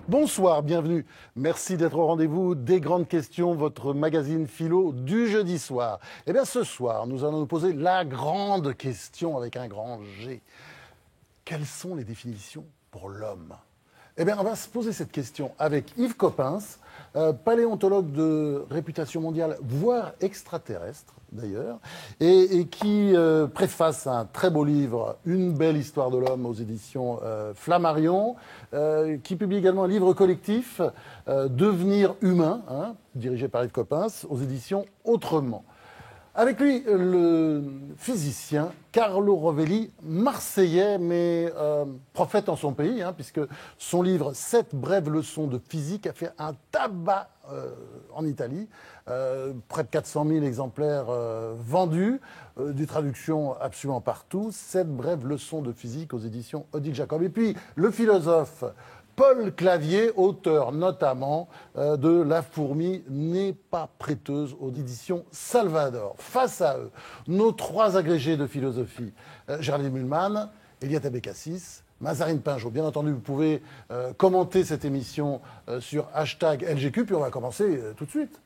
Bonsoir, bienvenue. Merci d'être au rendez-vous des grandes questions, votre magazine philo du jeudi soir. Eh bien, ce soir, nous allons nous poser la grande question avec un grand G. Quelles sont les définitions pour l'homme ? Eh bien, on va se poser cette question avec Yves Coppens, paléontologue de réputation mondiale, voire extraterrestre d'ailleurs, et qui préface un très beau livre, Une belle histoire de l'homme aux éditions Flammarion, qui publie également un livre collectif, Devenir humain, dirigé par Yves Coppens, aux éditions Autrement. Avec lui, le physicien Carlo Rovelli, marseillais, mais prophète en son pays, puisque son livre « 7 brèves leçons de physique » a fait un tabac en Italie. Près de 400 000 exemplaires vendus, des traductions absolument partout. 7 brèves leçons de physique aux éditions Odile Jacob. Et puis, le philosophe Paul Clavier, auteur notamment de La fourmi n'est pas prêteuse aux éditions Salvador. Face à eux, nos trois agrégés de philosophie, Géraldine Mühlmann, Eliette Abécassis, Mazarine Pinjot. Bien entendu, vous pouvez commenter cette émission sur #LGQ, puis on va commencer tout de suite.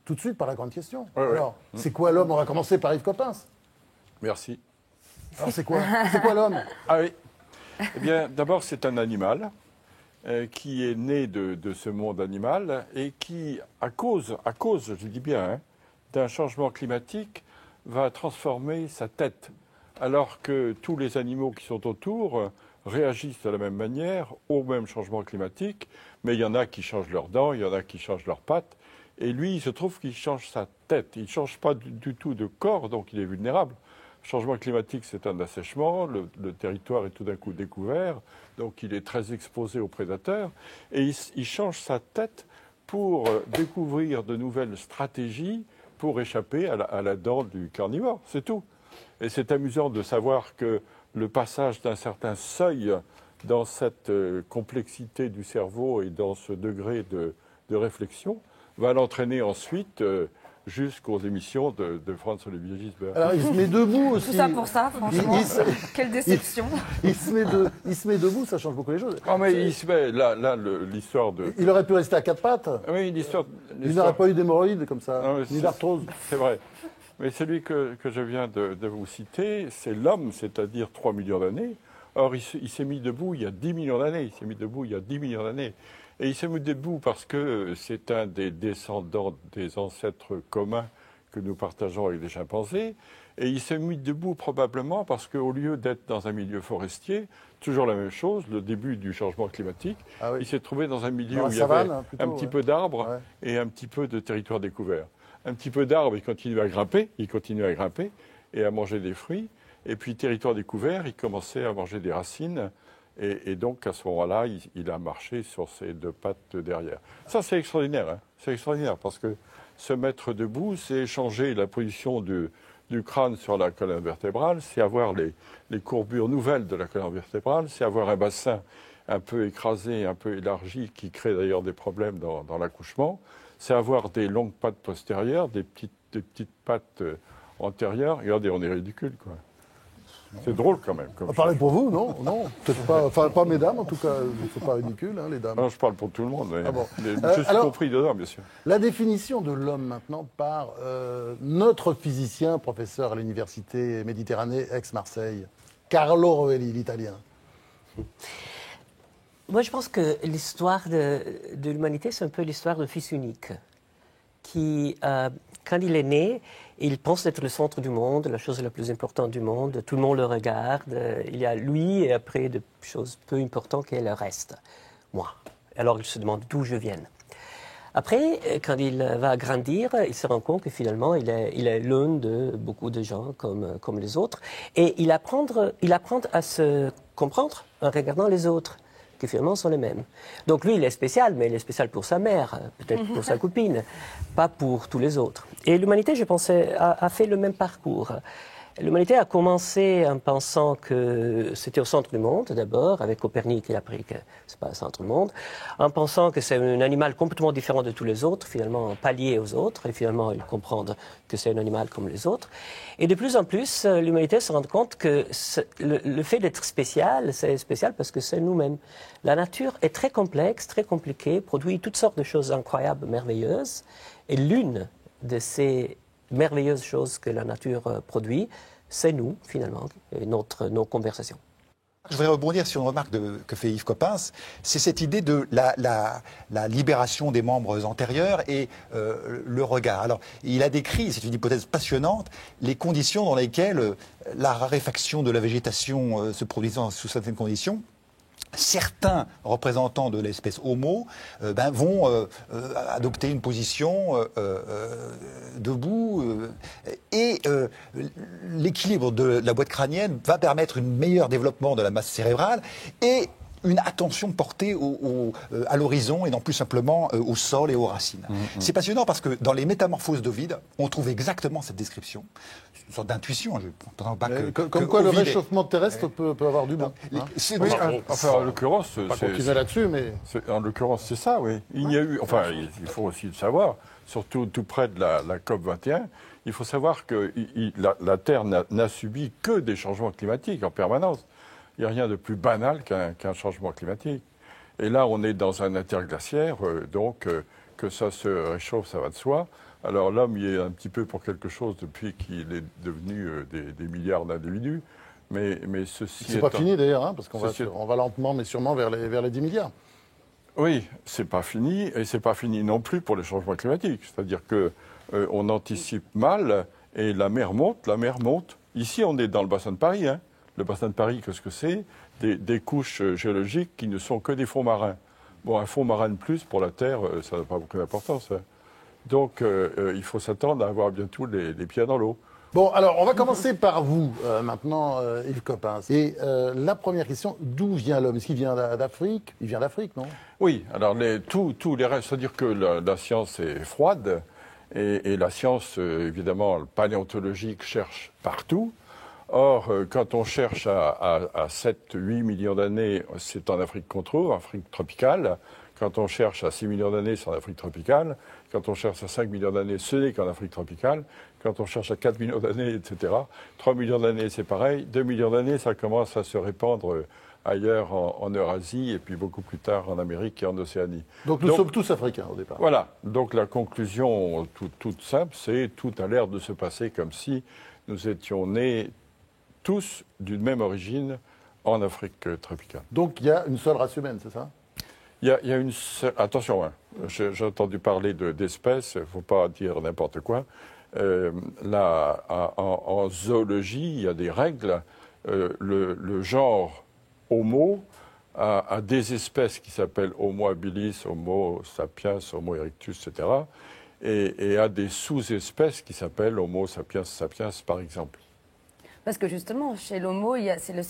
Tout de suite par la grande question. Alors, c'est quoi l'homme ? On va commencer par Yves Coppens. Merci. Alors, c'est quoi l'homme ? Ah oui. Eh bien, d'abord, c'est un animal qui est né de ce monde animal et qui, à cause, je dis bien, d'un changement climatique, va transformer sa tête. Alors que tous les animaux qui sont autour réagissent de la même manière au même changement climatique, mais il y en a qui changent leurs dents, il y en a qui changent leurs pattes, et lui, il se trouve qu'il change sa tête. Il ne change pas du tout de corps, donc il est vulnérable. Le changement climatique, c'est un assèchement, le territoire est tout d'un coup découvert, donc il est très exposé aux prédateurs, et il change sa tête pour découvrir de nouvelles stratégies pour échapper à la dent du carnivore, c'est tout. Et c'est amusant de savoir que le passage d'un certain seuil dans cette complexité du cerveau et dans ce degré de réflexion va l'entraîner ensuite jusqu'aux émissions de Franz-Olivier Gisbert. Alors, il se met debout aussi. Tout ça pour ça, franchement. Quelle déception. Il se met debout, ça change beaucoup les choses. Ah, mais il se met, là l'histoire de... Il aurait pu rester à quatre pattes. Oui, l'histoire... Il n'aurait pas eu d'hémorroïdes comme ça, ni d'arthrose. C'est vrai. Mais celui que je viens de vous citer, c'est l'homme, c'est-à-dire 3 millions d'années. Or, il s'est mis debout il y a 10 millions d'années. Et il s'est mis debout parce que c'est un des descendants des ancêtres communs que nous partageons avec les chimpanzés. Et il s'est mis debout probablement parce qu'au lieu d'être dans un milieu forestier, toujours la même chose, le début du changement climatique, il s'est trouvé dans un milieu où il y avait un petit peu d'arbres et un petit peu de territoire découvert. Un petit peu d'arbres, il continue à grimper et à manger des fruits. Et puis territoire découvert, il commençait à manger des racines. Et donc, à ce moment-là, il a marché sur ses deux pattes derrière. Ça, c'est extraordinaire. C'est extraordinaire parce que se mettre debout, c'est changer la position du crâne sur la colonne vertébrale, c'est avoir les courbures nouvelles de la colonne vertébrale, c'est avoir un bassin un peu écrasé, un peu élargi, qui crée d'ailleurs des problèmes dans l'accouchement. C'est avoir des longues pattes postérieures, des petites pattes antérieures. Regardez, on est ridicule, quoi. C'est drôle quand même. Parlez pour vous, non, peut-être pas. Enfin, pas mesdames, en tout cas, c'est pas ridicule, les dames. Non, je parle pour tout le monde. Ah bon. Je suis compris dedans, bien sûr. La définition de l'homme maintenant par notre physicien, professeur à l'université Méditerranée Aix-Marseille, Carlo Rovelli, l'italien. Moi, je pense que l'histoire de l'humanité, c'est un peu l'histoire d'un fils unique qui, quand il est né, il pense être le centre du monde, la chose la plus importante du monde. Tout le monde le regarde. Il y a lui et après des choses peu importantes qu'est le reste. Moi. Alors il se demande d'où je viens. Après, quand il va grandir, il se rend compte que finalement, il est l'un de beaucoup de gens comme les autres. Et il apprend à se comprendre en regardant les autres, qui finalement sont les mêmes. Donc lui, il est spécial, mais il est spécial pour sa mère, peut-être pour sa copine, pas pour tous les autres. Et l'humanité, je pensais, a fait le même parcours. L'humanité a commencé en pensant que c'était au centre du monde, d'abord, avec Copernic, il a appris que c'est pas le centre du monde, en pensant que c'est un animal complètement différent de tous les autres, finalement pas lié aux autres, et finalement ils comprennent que c'est un animal comme les autres. Et de plus en plus, l'humanité se rend compte que le fait d'être spécial, c'est spécial parce que c'est nous-mêmes. La nature est très complexe, très compliquée, produit toutes sortes de choses incroyables, merveilleuses, et l'une de ces merveilleuses choses que la nature produit, c'est nous, finalement, et nos conversations. Je voudrais rebondir sur une remarque que fait Yves Coppens. C'est cette idée de la libération des membres antérieurs et le regard. Alors, il a décrit, c'est une hypothèse passionnante, les conditions dans lesquelles la raréfaction de la végétation se produisant sous certaines conditions. Certains représentants de l'espèce Homo vont adopter une position debout et l'équilibre de la boîte crânienne va permettre un meilleur développement de la masse cérébrale et une attention portée à l'horizon et non plus simplement au sol et aux racines. C'est passionnant parce que dans les métamorphoses d'Ovide, on trouve exactement cette description. Une sorte d'intuition. Comme quoi le réchauffement terrestre peut avoir du bon. Oui, enfin, en l'occurrence, pas continuer là-dessus, mais en l'occurrence, c'est ça, oui. Il y a eu, enfin, il faut aussi le savoir, surtout tout près de la COP 21, il faut savoir que la Terre n'a subi que des changements climatiques en permanence. Il n'y a rien de plus banal qu'un changement climatique. Et là, on est dans un interglaciaire, donc que ça se réchauffe, ça va de soi. Alors l'homme y est un petit peu pour quelque chose depuis qu'il est devenu des milliards d'individus. Mais ceci c'est pas fini d'ailleurs, hein, parce qu'on va lentement mais sûrement vers les 10 milliards. Oui, c'est pas fini, et c'est pas fini non plus pour les changements climatiques. C'est-à-dire que on anticipe mal, et la mer monte. Ici, on est dans le bassin de Paris, hein. Le bassin de Paris, qu'est-ce que c'est ? Des couches géologiques qui ne sont que des fonds marins. Bon, un fond marin de plus pour la Terre, ça n'a pas beaucoup d'importance. Hein. Donc, il faut s'attendre à avoir bientôt les pieds dans l'eau. Bon, alors, on va commencer par vous, maintenant, Yves Coppens. Et la première question, d'où vient l'homme ? Est-ce qu'il vient d'Afrique ? Il vient d'Afrique, non ? Oui, alors, tous les restes, c'est-à-dire que la science est froide, et la science, évidemment, paléontologique, cherche partout. Or, quand on cherche à 7-8 millions d'années, c'est en Afrique qu'on trouve, en Afrique tropicale. Quand on cherche à 6 millions d'années, c'est en Afrique tropicale. Quand on cherche à 5 millions d'années, ce n'est qu'en Afrique tropicale. Quand on cherche à 4 millions d'années, etc. 3 millions d'années, c'est pareil. 2 millions d'années, ça commence à se répandre ailleurs en Eurasie et puis beaucoup plus tard en Amérique et en Océanie. Donc nous sommes tous africains au départ. Voilà. Donc la conclusion toute simple, c'est tout a l'air de se passer comme si nous étions nés tous d'une même origine en Afrique tropicale. Donc il y a une seule race humaine, c'est ça ? Il y a une seule... Attention, hein, j'ai entendu parler d'espèces, il ne faut pas dire n'importe quoi. Là, en zoologie, il y a des règles. Le genre Homo a des espèces qui s'appellent Homo habilis, Homo sapiens, Homo erectus, etc. Et a des sous-espèces qui s'appellent Homo sapiens sapiens, par exemple. Parce que justement, chez l'Homo, c'est la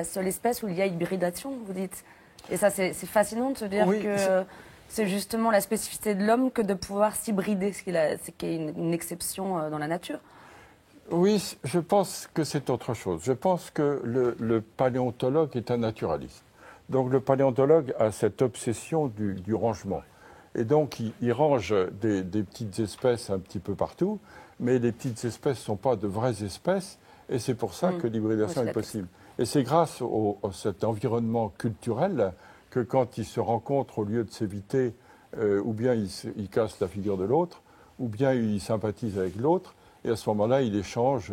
seule espèce où il y a hybridation, vous dites. Et ça, c'est fascinant de se dire que c'est justement la spécificité de l'homme que de pouvoir s'hybrider, ce qui est une exception dans la nature. Oui, je pense que c'est autre chose. Je pense que le paléontologue est un naturaliste. Donc le paléontologue a cette obsession du rangement. Et donc il range des petites espèces un petit peu partout, mais les petites espèces ne sont pas de vraies espèces, et c'est pour ça que l'hybridation est possible. Et c'est grâce à cet environnement culturel que quand ils se rencontrent, au lieu de s'éviter, ou bien ils cassent la figure de l'autre, ou bien ils sympathisent avec l'autre, et à ce moment-là, ils échangent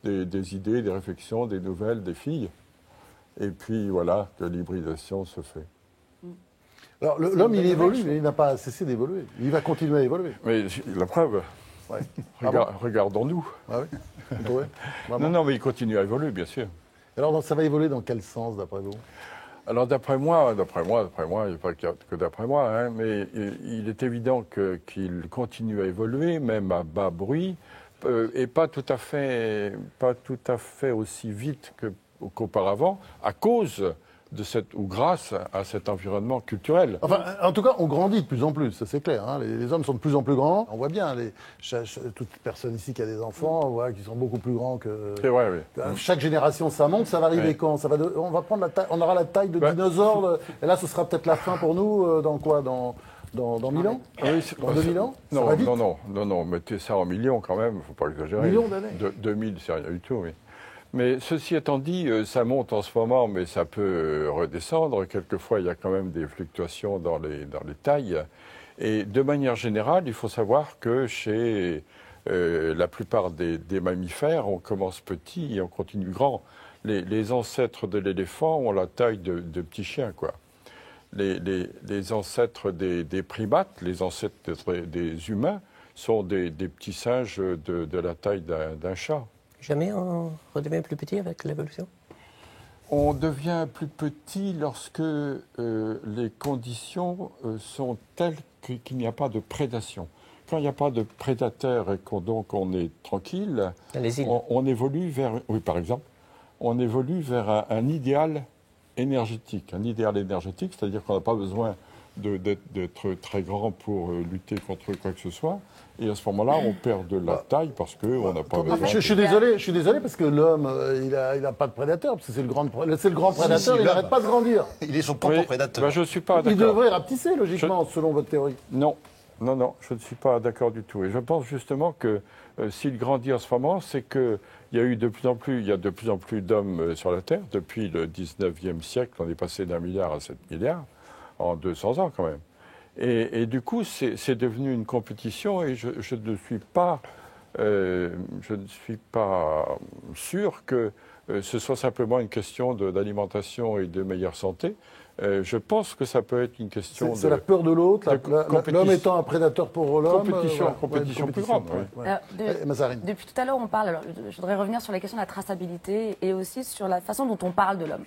des idées, des réflexions, des nouvelles, des filles. Et puis voilà que l'hybridation se fait. Alors l'homme, il évolue, mais il n'a pas cessé d'évoluer. Il va continuer à évoluer. Mais la preuve, regardons-nous. Ah oui. Non, mais il continue à évoluer, bien sûr. Alors ça va évoluer dans quel sens, d'après vous ? Alors d'après moi, il n'y a pas que d'après moi, hein, mais il est évident qu'il continue à évoluer, même à bas bruit, et pas tout à fait aussi vite qu'auparavant, à cause ou grâce à cet environnement culturel. Enfin, en tout cas, on grandit de plus en plus, ça c'est clair. Hein. Les hommes sont de plus en plus grands. On voit bien, toute personne ici qui a des enfants, on voit qu'ils sont beaucoup plus grands que... C'est vrai, oui. Chaque génération, ça monte, ça va arriver quand ça va on va prendre on aura la taille de dinosaures, et là, ce sera peut-être la fin pour nous, dans quoi dans 1000 ans Oui, dans 2000 ans ça non, va vite. non, mettez ça en millions quand même, il ne faut pas exagérer. Millions d'années. 2000, c'est rien du tout, oui. Mais ceci étant dit, ça monte en ce moment, mais ça peut redescendre. Quelquefois, il y a quand même des fluctuations dans les tailles. Et de manière générale, il faut savoir que chez la plupart des mammifères, on commence petit et on continue grand. Les ancêtres de l'éléphant ont la taille de petits chiens, quoi. Les ancêtres des primates, les ancêtres des humains, sont des petits singes de la taille d'un chat. Jamais on redevient plus petit avec l'évolution? On devient plus petit lorsque les conditions sont telles qu'il n'y a pas de prédation. Quand il n'y a pas de prédateurs et donc on est tranquille, on évolue vers, oui, par exemple, on évolue vers un idéal énergétique. Un idéal énergétique, c'est-à-dire qu'on n'a pas besoin d'être très grand pour lutter contre quoi que ce soit. Et à ce moment-là, on perd de la taille parce qu'on n'a pas besoin. Je suis désolé parce que l'homme, il a pas de prédateur, parce que c'est le grand prédateur, il n'arrête pas de grandir. Il est son propre prédateur. Ben, je suis pas d'accord. Il devrait rapetisser, logiquement, selon votre théorie. Non, je ne suis pas d'accord du tout. Et je pense justement que s'il grandit en ce moment, c'est qu'il y a de plus en plus d'hommes sur la Terre. Depuis le 19e siècle, on est passé d'1 milliard à 7 milliards, en 200 ans quand même. Et du coup, c'est devenu une compétition et je ne suis pas sûr que ce soit simplement une question d'alimentation et de meilleure santé. Je pense que ça peut être une question C'est la peur de l'autre, l'homme étant un prédateur pour l'homme. Compétition plus grande. Oui. Depuis tout à l'heure, on parle. Alors, je voudrais revenir sur la question de la traçabilité et aussi sur la façon dont on parle de l'homme.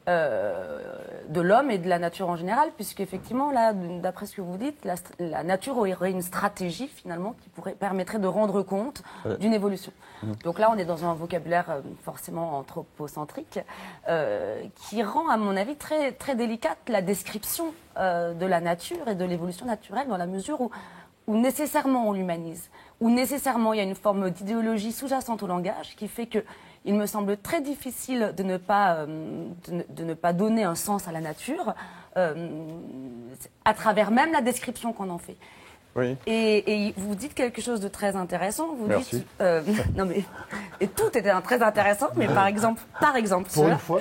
Et de la nature en général, puisque effectivement, là, d'après ce que vous dites, la nature aurait une stratégie finalement qui permettrait de rendre compte d'une évolution. Donc là, on est dans un vocabulaire forcément anthropocentrique qui rend, à mon avis, très, très délicate la description de la nature et de l'évolution naturelle dans la mesure où nécessairement on l'humanise, où nécessairement il y a une forme d'idéologie sous-jacente au langage qui fait que il me semble très difficile de ne pas donner un sens à la nature à travers même la description qu'on en fait. Oui. Et vous dites quelque chose de très intéressant. Merci. Dites, et tout était très intéressant, mais par exemple, Pour une fois.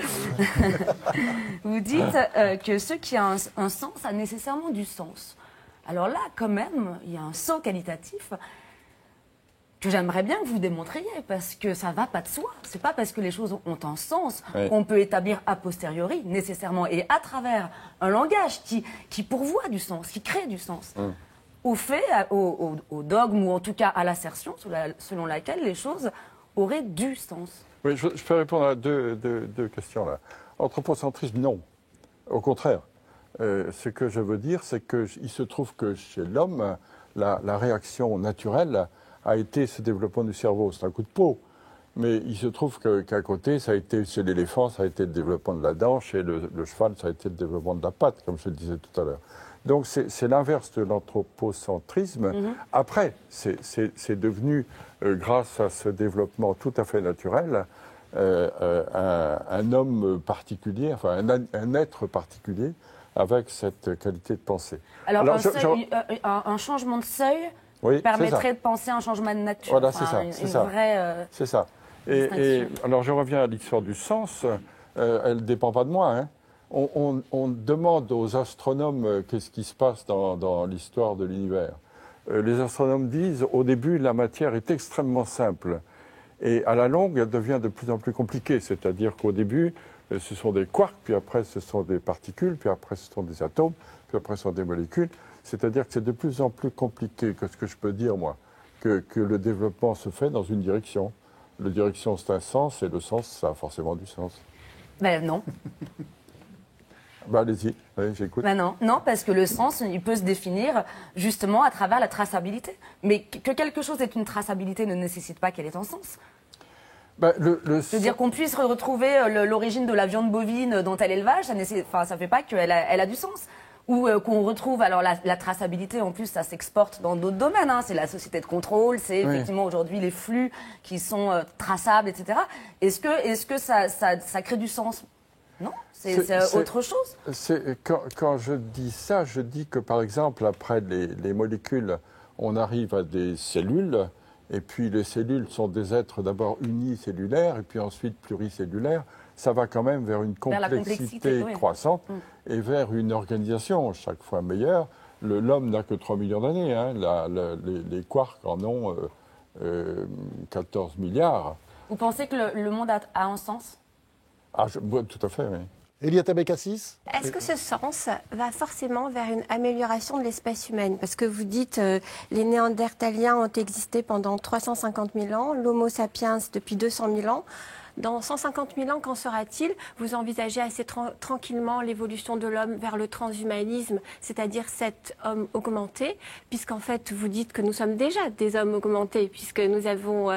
vous dites que ce qui a un sens a nécessairement du sens. Alors là, quand même, il y a un saut qualitatif que j'aimerais bien que vous démontriez, parce que ça ne va pas de soi. C'est pas parce que les choses ont un sens qu'on peut établir a posteriori, nécessairement, et à travers un langage qui pourvoit du sens, qui crée du sens, au fait, au dogme, ou en tout cas à l'assertion selon laquelle les choses auraient du sens. Oui, je peux répondre à deux questions là. Anthropocentrisme, non. Au contraire. Ce que je veux dire, c'est qu'il se trouve que chez l'homme, la réaction naturelle a été ce développement du cerveau. C'est un coup de peau. Mais il se trouve qu'à côté, ça a été, chez l'éléphant, ça a été le développement de la dent, chez le cheval, ça a été le développement de la patte, comme je le disais tout à l'heure. Donc c'est l'inverse de l'anthropocentrisme. Après, c'est devenu, grâce à ce développement tout à fait naturel, un homme particulier, enfin un être particulier, avec cette qualité de pensée. Alors un changement de seuil permettrait de penser à un changement de nature. Voilà, c'est ça. C'est ça. Et alors je reviens à l'histoire du sens. Elle ne dépend pas de moi. Hein. On demande aux astronomes qu'est-ce qui se passe dans l'histoire de l'univers. Les astronomes disent, au début, la matière est extrêmement simple. Et à la longue, elle devient de plus en plus compliquée. C'est-à-dire qu'au début, ce sont des quarks, puis après, ce sont des particules, puis après, ce sont des atomes, puis après, ce sont des molécules. C'est-à-dire que c'est de plus en plus compliqué que ce que je peux dire, moi, que le développement se fait dans une direction. La direction, c'est un sens, et le sens, ça a forcément du sens. Ben non. Allez-y, j'écoute. Ben non, parce que le sens, il peut se définir justement à travers la traçabilité. Mais que quelque chose ait une traçabilité ne nécessite pas qu'elle ait un sens. Je veux dire qu'on puisse retrouver l'origine de la viande bovine dans tel élevage, ça ne fait pas qu'elle a du sens. Ou qu'on retrouve, alors la traçabilité en plus, ça s'exporte dans d'autres domaines. Hein. C'est la société de contrôle, c'est effectivement aujourd'hui les flux qui sont traçables, etc. Est-ce que ça crée du sens? Non, c'est autre chose. Quand je dis ça, je dis que par exemple, après les molécules, on arrive à des cellules, et puis les cellules sont des êtres d'abord unicellulaires, et puis ensuite pluricellulaires. Ça va quand même vers une complexité croissante et vers une organisation chaque fois meilleure. L'homme n'a que 3 millions d'années. Hein. Les quarks en ont 14 milliards. Vous pensez que le monde a un sens? Tout à fait, oui. Eliata Bekassis? Est-ce que ce sens va forcément vers une amélioration de l'espèce humaine? Parce que vous dites les Néandertaliens ont existé pendant 350 000 ans, l'Homo sapiens depuis 200 000 ans. Dans 150 000 ans, qu'en sera-t-il? Vous envisagez assez tranquillement l'évolution de l'homme vers le transhumanisme, c'est-à-dire cet homme augmenté, puisqu'en fait, vous dites que nous sommes déjà des hommes augmentés, puisque nous avons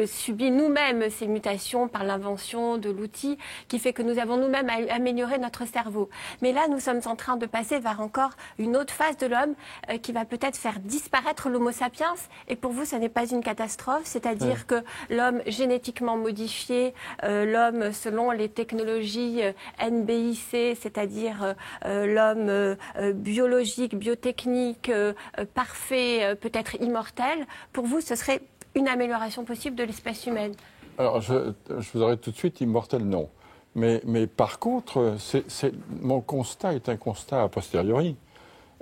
subi nous-mêmes ces mutations par l'invention de l'outil qui fait que nous avons nous-mêmes amélioré notre cerveau. Mais là, nous sommes en train de passer vers encore une autre phase de l'homme qui va peut-être faire disparaître l'Homo sapiens. Et pour vous, ce n'est pas une catastrophe, c'est-à-dire que l'homme génétiquement modifié, l'homme selon les technologies NBIC, c'est-à-dire l'homme biologique, biotechnique, parfait, peut-être immortel. Pour vous, ce serait une amélioration possible de l'espèce humaine? Alors, je vous aurais tout de suite immortel, non. Mais par contre, mon constat est un constat a posteriori.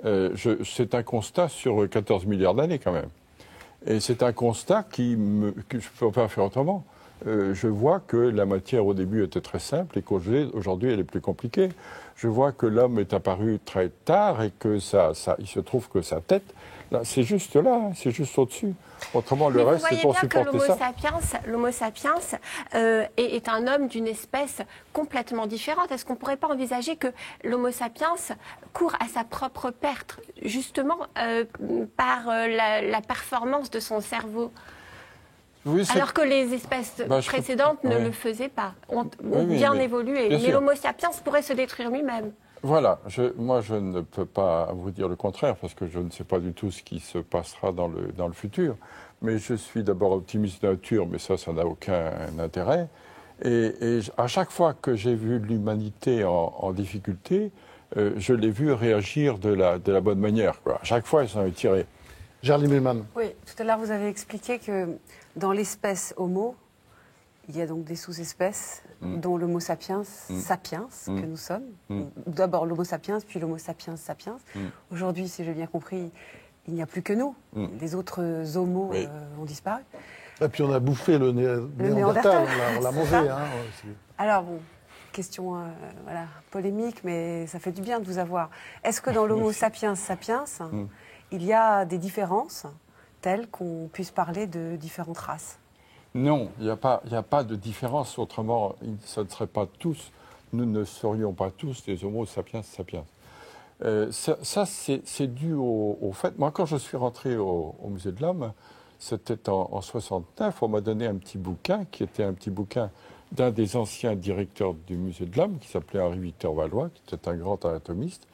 C'est un constat sur 14 milliards d'années quand même. Et c'est un constat que je ne peux pas faire autrement. Je vois que la matière au début était très simple et qu'aujourd'hui elle est plus compliquée. Je vois que l'homme est apparu très tard et que il se trouve que sa tête, c'est juste là, c'est juste au-dessus. Autrement, le reste, c'est pour supporter ça. L'Homo sapiens est un homme d'une espèce complètement différente. Est-ce qu'on ne pourrait pas envisager que l'Homo sapiens court à sa propre perte, justement par la performance de son cerveau? Oui, alors que les espèces précédentes ne le faisaient pas, ont bien évolué. Mais l'Homo sapiens pourrait se détruire lui-même. Voilà, moi je ne peux pas vous dire le contraire, parce que je ne sais pas du tout ce qui se passera dans le futur. Mais je suis d'abord optimiste de nature, mais ça n'a aucun intérêt. Et à chaque fois que j'ai vu l'humanité en difficulté, je l'ai vu réagir de la bonne manière, quoi. À chaque fois, elle s'en est tirée. Gerline Mühlmann. Oui, tout à l'heure, vous avez expliqué que dans l'espèce Homo, il y a donc des sous-espèces, dont l'Homo sapiens sapiens, que nous sommes. D'abord l'Homo sapiens, puis l'Homo sapiens sapiens. Aujourd'hui, si j'ai bien compris, il n'y a plus que nous. Les autres homos ont disparu. Et puis on a bouffé le Néandertal, on l'a mangé. Hein, alors bon, question polémique, mais ça fait du bien de vous avoir. Est-ce que dans l'Homo sapiens sapiens, il y a des différences telles qu'on puisse parler de différentes races? Non, il n'y a pas de différence. Autrement, ça ne serait pas tous, nous ne serions pas tous des Homo sapiens sapiens. Ça c'est dû au fait. Moi, quand je suis rentré au Musée de l'Homme, c'était en 69, on m'a donné un petit bouquin qui était un petit bouquin d'un des anciens directeurs du Musée de l'Homme, qui s'appelait Henri Victor Valois, qui était un grand anatomiste.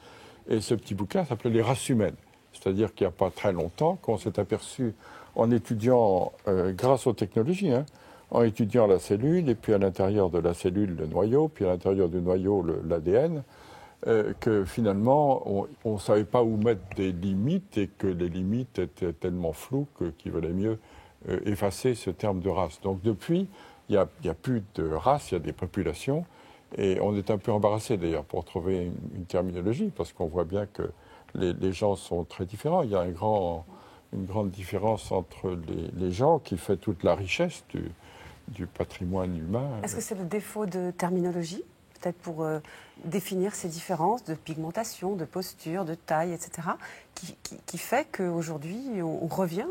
Et ce petit bouquin s'appelait Les races humaines. C'est-à-dire qu'il n'y a pas très longtemps qu'on s'est aperçu, en étudiant, grâce aux technologies, en étudiant la cellule, et puis à l'intérieur de la cellule, le noyau, puis à l'intérieur du noyau, l'ADN, que finalement, on ne savait pas où mettre des limites, et que les limites étaient tellement floues qu'il valait mieux effacer ce terme de race. Donc depuis, il n'y a plus de race, il y a des populations, et on est un peu embarrassé d'ailleurs pour trouver une terminologie, parce qu'on voit bien que les gens sont très différents. Il y a une grande différence entre les gens qui fait toute la richesse du patrimoine humain. Est-ce que c'est le défaut de terminologie, peut-être pour définir ces différences de pigmentation, de posture, de taille, etc., qui fait qu'aujourd'hui, on revient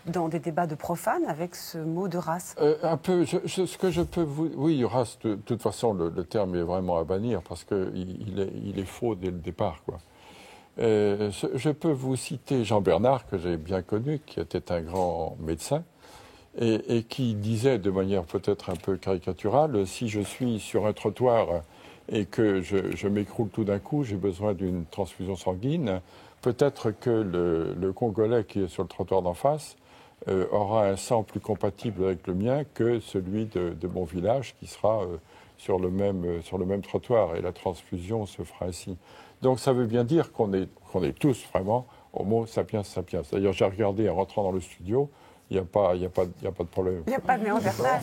dans des débats de profanes avec ce mot de race? Un peu. Ce que je peux vous... Oui, race, de toute façon, le terme est vraiment à bannir, parce qu'il est faux dès le départ, quoi. Je peux vous citer Jean Bernard, que j'ai bien connu, qui était un grand médecin, et qui disait de manière peut-être un peu caricaturale, si je suis sur un trottoir et que je m'écroule tout d'un coup, j'ai besoin d'une transfusion sanguine, peut-être que le Congolais qui est sur le trottoir d'en face aura un sang plus compatible avec le mien que celui de mon village qui sera sur le même trottoir, et la transfusion se fera ainsi. Donc ça veut bien dire qu'on est tous vraiment Homo sapiens sapiens. D'ailleurs, j'ai regardé en rentrant dans le studio, il n'y a pas de problème. Il n'y a pas de néandertal.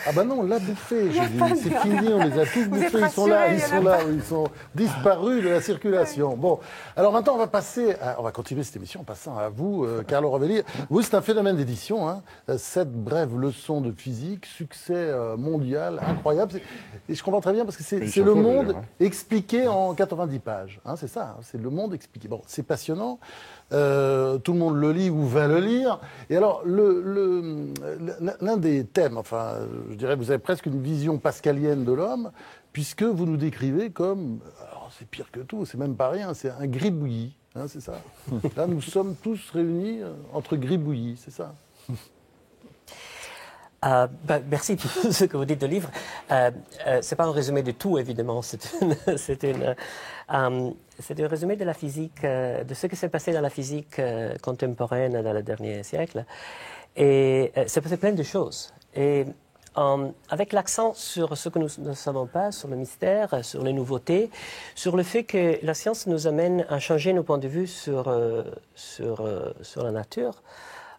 Ah ben non, on l'a bouffé, j'ai dit. C'est fini, on les a tous bouffés. Ils sont rassurés, là, ils sont disparus de la circulation. Bon, alors maintenant, on va continuer cette émission en passant à vous, Carlo Rovelli. Vous, c'est un phénomène d'édition, hein. 7 brèves leçons de physique, succès mondial, incroyable. Et je comprends très bien parce que c'est le monde expliqué en 90 pages. Hein, c'est ça, hein, c'est le monde expliqué. Bon, c'est passionnant. Tout le monde le lit ou va le lire. Et alors, l'un des thèmes, enfin, je dirais, vous avez presque une vision pascalienne de l'homme, puisque vous nous décrivez comme, alors c'est pire que tout, c'est même pas rien, c'est un gribouillis, hein, c'est ça. Là, nous sommes tous réunis entre gribouillis, c'est ça. Merci pour ce que vous dites de livre. C'est pas un résumé de tout, évidemment. C'est un résumé de la physique, de ce qui s'est passé dans la physique contemporaine dans le dernier siècle. Et c'est passé plein de choses. Et avec l'accent sur ce que nous ne savons pas, sur le mystère, sur les nouveautés, sur le fait que la science nous amène à changer nos points de vue sur la nature.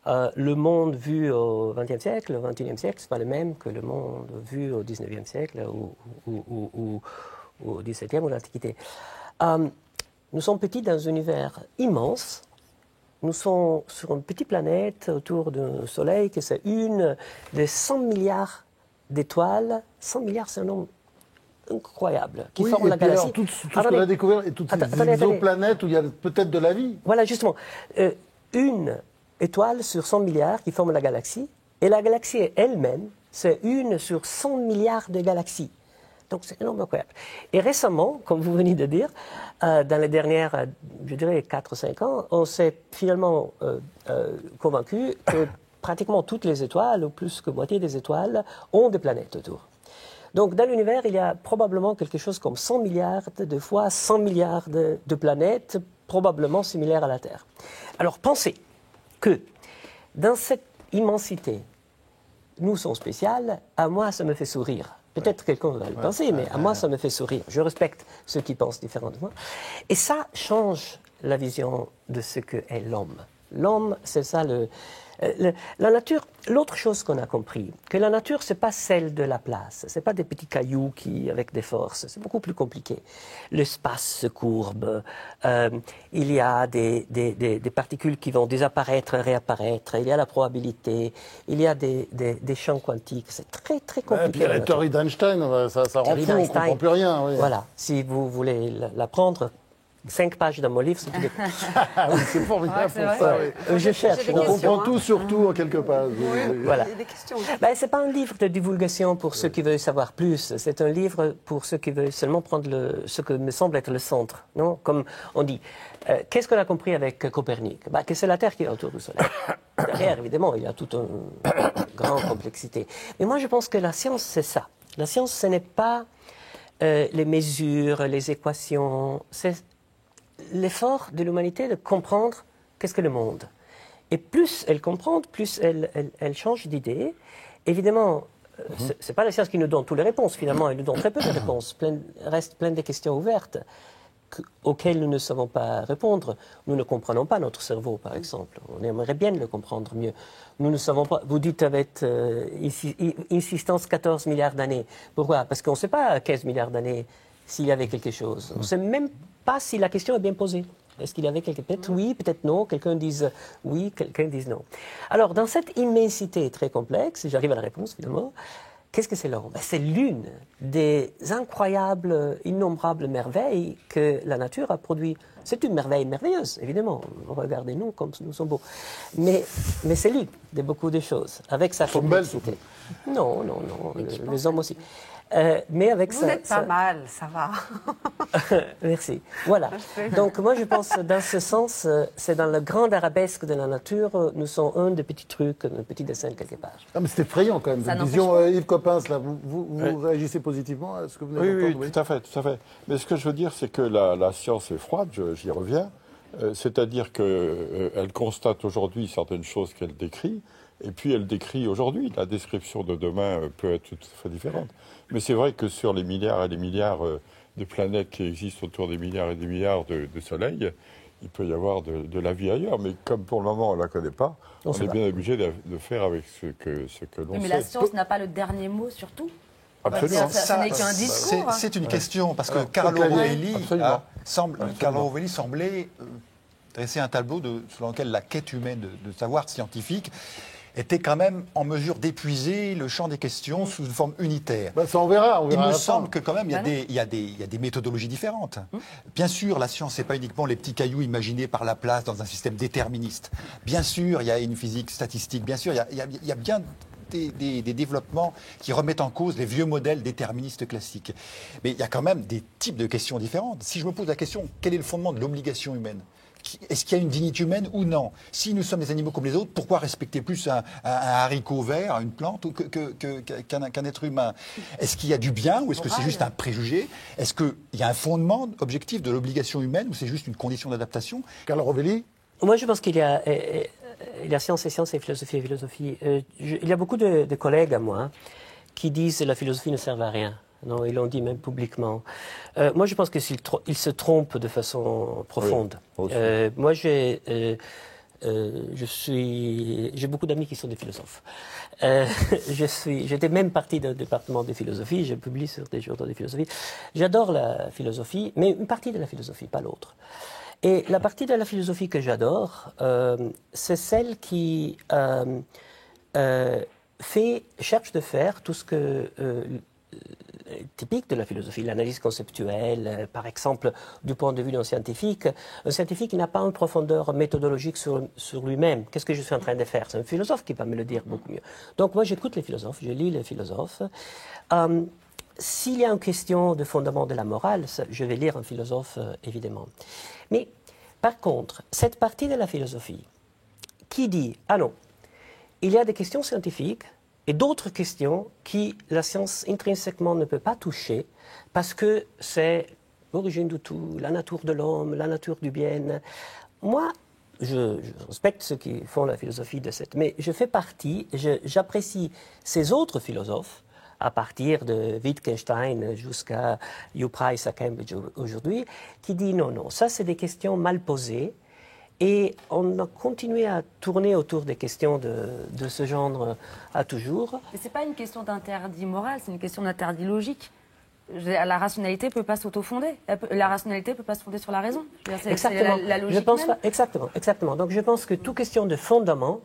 Le monde vu au XXe siècle, au XXIe siècle, ce n'est pas le même que le monde vu au XIXe siècle ou au XVIIe ou l'Antiquité. Nous sommes petits dans un univers immense. Nous sommes sur une petite planète autour d'un soleil qui c'est une des 100 milliards d'étoiles. 100 milliards, c'est un nombre incroyable qui forme la galaxie. Alors, tout ce qu'on a découvert et toutes ces exoplanètes où il y a peut-être de la vie. Voilà, justement. Une étoile sur 100 milliards qui forment la galaxie, et la galaxie elle-même, c'est une sur 100 milliards de galaxies. Donc c'est énormément incroyable. Et récemment, comme vous venez de dire, dans les dernières, je dirais, 4 ou 5 ans, on s'est finalement convaincu que pratiquement toutes les étoiles, ou plus que moitié des étoiles, ont des planètes autour. Donc dans l'univers, il y a probablement quelque chose comme 100 milliards de fois 100 milliards de planètes, probablement similaires à la Terre. Alors pensez que dans cette immensité, nous sommes spéciaux, à moi ça me fait sourire. Peut-être quelqu'un va le penser, mais à moi ça me fait sourire. Je respecte ceux qui pensent différemment. Et ça change la vision de ce qu'est l'homme. L'homme, c'est ça la nature. L'autre chose qu'on a compris, que la nature, c'est pas celle de la place. C'est pas des petits cailloux avec des forces. C'est beaucoup plus compliqué. L'espace se courbe. Il y a des particules qui vont disparaître, réapparaître. Il y a la probabilité. Il y a des champs quantiques. C'est très, très compliqué. Et puis la théorie d'Einstein, ça rend fou, on ne comprend plus rien. Oui. Voilà. Si vous voulez l'apprendre, 5 pages dans mon livre, c'est tout des... Oui, c'est formidable pour ça. Oui. Je cherche. On comprend tout sur tout en quelques pages. Voilà. Il y a des questions. Ce n'est pas un livre de divulgation pour ceux qui veulent savoir plus. C'est un livre pour ceux qui veulent seulement prendre ce que me semble être le centre. Non, comme on dit. Qu'est-ce qu'on a compris avec Copernic? Que c'est la Terre qui est autour du Soleil. Derrière, évidemment, il y a toute une grande complexité. Mais moi, je pense que la science, c'est ça. La science, ce n'est pas les mesures, les équations. C'est l'effort de l'humanité de comprendre qu'est-ce que le monde. Et plus elle comprend, plus elle change d'idée. Évidemment, ce n'est pas la science qui nous donne toutes les réponses, finalement, elle nous donne très peu de réponses. Reste plein de questions ouvertes auxquelles nous ne savons pas répondre. Nous ne comprenons pas notre cerveau, par exemple. On aimerait bien le comprendre mieux. Nous ne savons pas. Vous dites avec insistance 14 milliards d'années. Pourquoi? Parce qu'on ne sait pas 15 milliards d'années s'il y avait quelque chose. On ne sait même pas si la question est bien posée. Est-ce qu'il y avait quelque chose? Peut-être oui, peut-être non. Quelqu'un dise oui, quelqu'un dise non. Alors, dans cette immensité très complexe, si j'arrive à la réponse finalement, qu'est-ce que c'est l'homme? C'est l'une des incroyables, innombrables merveilles que la nature a produit. C'est une merveille merveilleuse, évidemment. Regardez-nous comme nous sommes beaux. Mais c'est l'une de beaucoup de choses, avec sa complexité. Non, les hommes aussi. Mais avec Vous n'êtes pas mal, ça va. Merci. Voilà. Donc moi je pense dans ce sens, c'est dans le grand arabesque de la nature, nous sommes un des petits trucs, un petit dessin quelque part. Ah, mais c'est effrayant quand même. Ça Cette n'empêche vision, pas. Yves Coppens, là, vous réagissez positivement à ce que vous venez Oui, d'entendre? oui, tout à fait, tout à fait. Mais ce que je veux dire, c'est que la science est froide, j'y reviens. C'est-à-dire qu'elle constate aujourd'hui certaines choses qu'elle décrit, et puis elle décrit aujourd'hui. La description de demain peut être tout à fait différente. Mais c'est vrai que sur les milliards et les milliards de planètes qui existent autour des milliards et des milliards de soleils, il peut y avoir de la vie ailleurs. Mais comme pour le moment on ne la connaît pas, on est bien obligé de faire avec ce que l'on sait. Mais la science n'a pas le dernier mot sur tout. Absolument. Ça n'est qu'un discours. C'est une question, parce que Alors, Carlo Rovelli, Rovelli semblait dresser un tableau selon lequel la quête humaine de savoir scientifique était quand même en mesure d'épuiser le champ des questions sous une forme unitaire. Ça, on verra. Il à me la semble fin. que quand même, il y a des méthodologies différentes. Bien sûr, la science, ce n'est pas uniquement les petits cailloux imaginés par Laplace dans un système déterministe. Bien sûr, il y a une physique statistique. Bien sûr, il y a bien des développements qui remettent en cause les vieux modèles déterministes classiques. Mais il y a quand même des types de questions différentes. Si je me pose la question, quel est le fondement de l'obligation humaine ? Est-ce qu'il y a une dignité humaine ou non? Si nous sommes des animaux comme les autres, pourquoi respecter plus un haricot vert, une plante, qu'un être humain? Est-ce qu'il y a du bien ou est-ce que c'est juste un préjugé? Est-ce qu'il y a un fondement objectif de l'obligation humaine ou c'est juste une condition d'adaptation? Carlo Rovelli? Moi je pense qu'il y a science et philosophie et philosophie. Il y a beaucoup de collègues à moi qui disent que la philosophie ne sert à rien. Non, ils l'ont dit même publiquement. Moi, je pense qu'ils se trompent de façon profonde. Oui, moi, j'ai beaucoup d'amis qui sont des philosophes. J'étais même partie d'un département de philosophie. Je publie sur des journaux de philosophie. J'adore la philosophie, mais une partie de la philosophie, pas l'autre. Et la partie de la philosophie que j'adore, c'est celle qui cherche de faire tout ce que typique de la philosophie, l'analyse conceptuelle, par exemple, du point de vue d'un scientifique. Un scientifique n'a pas une profondeur méthodologique sur lui-même. Qu'est-ce que je suis en train de faire? C'est un philosophe qui va me le dire beaucoup mieux. Donc moi, j'écoute les philosophes, je lis les philosophes. S'il y a une question de fondement de la morale, je vais lire un philosophe, évidemment. Mais par contre, cette partie de la philosophie qui dit, ah non, il y a des questions scientifiques et d'autres questions qui la science intrinsèquement ne peut pas toucher parce que c'est l'origine de tout, la nature de l'homme, la nature du bien. Moi, je respecte ceux qui font la philosophie de cette... Mais je fais partie, j'apprécie ces autres philosophes, à partir de Wittgenstein jusqu'à Hugh Price à Cambridge aujourd'hui, qui dit non, non, ça c'est des questions mal posées. Et on a continué à tourner autour des questions de ce genre à toujours. Mais ce n'est pas une question d'interdit moral, c'est une question d'interdit logique. La rationalité ne peut pas s'auto-fonder. La rationalité ne peut pas se fonder sur la raison. Exactement. La logique je pense même. pas, exactement. Donc je pense que toute question de fondement,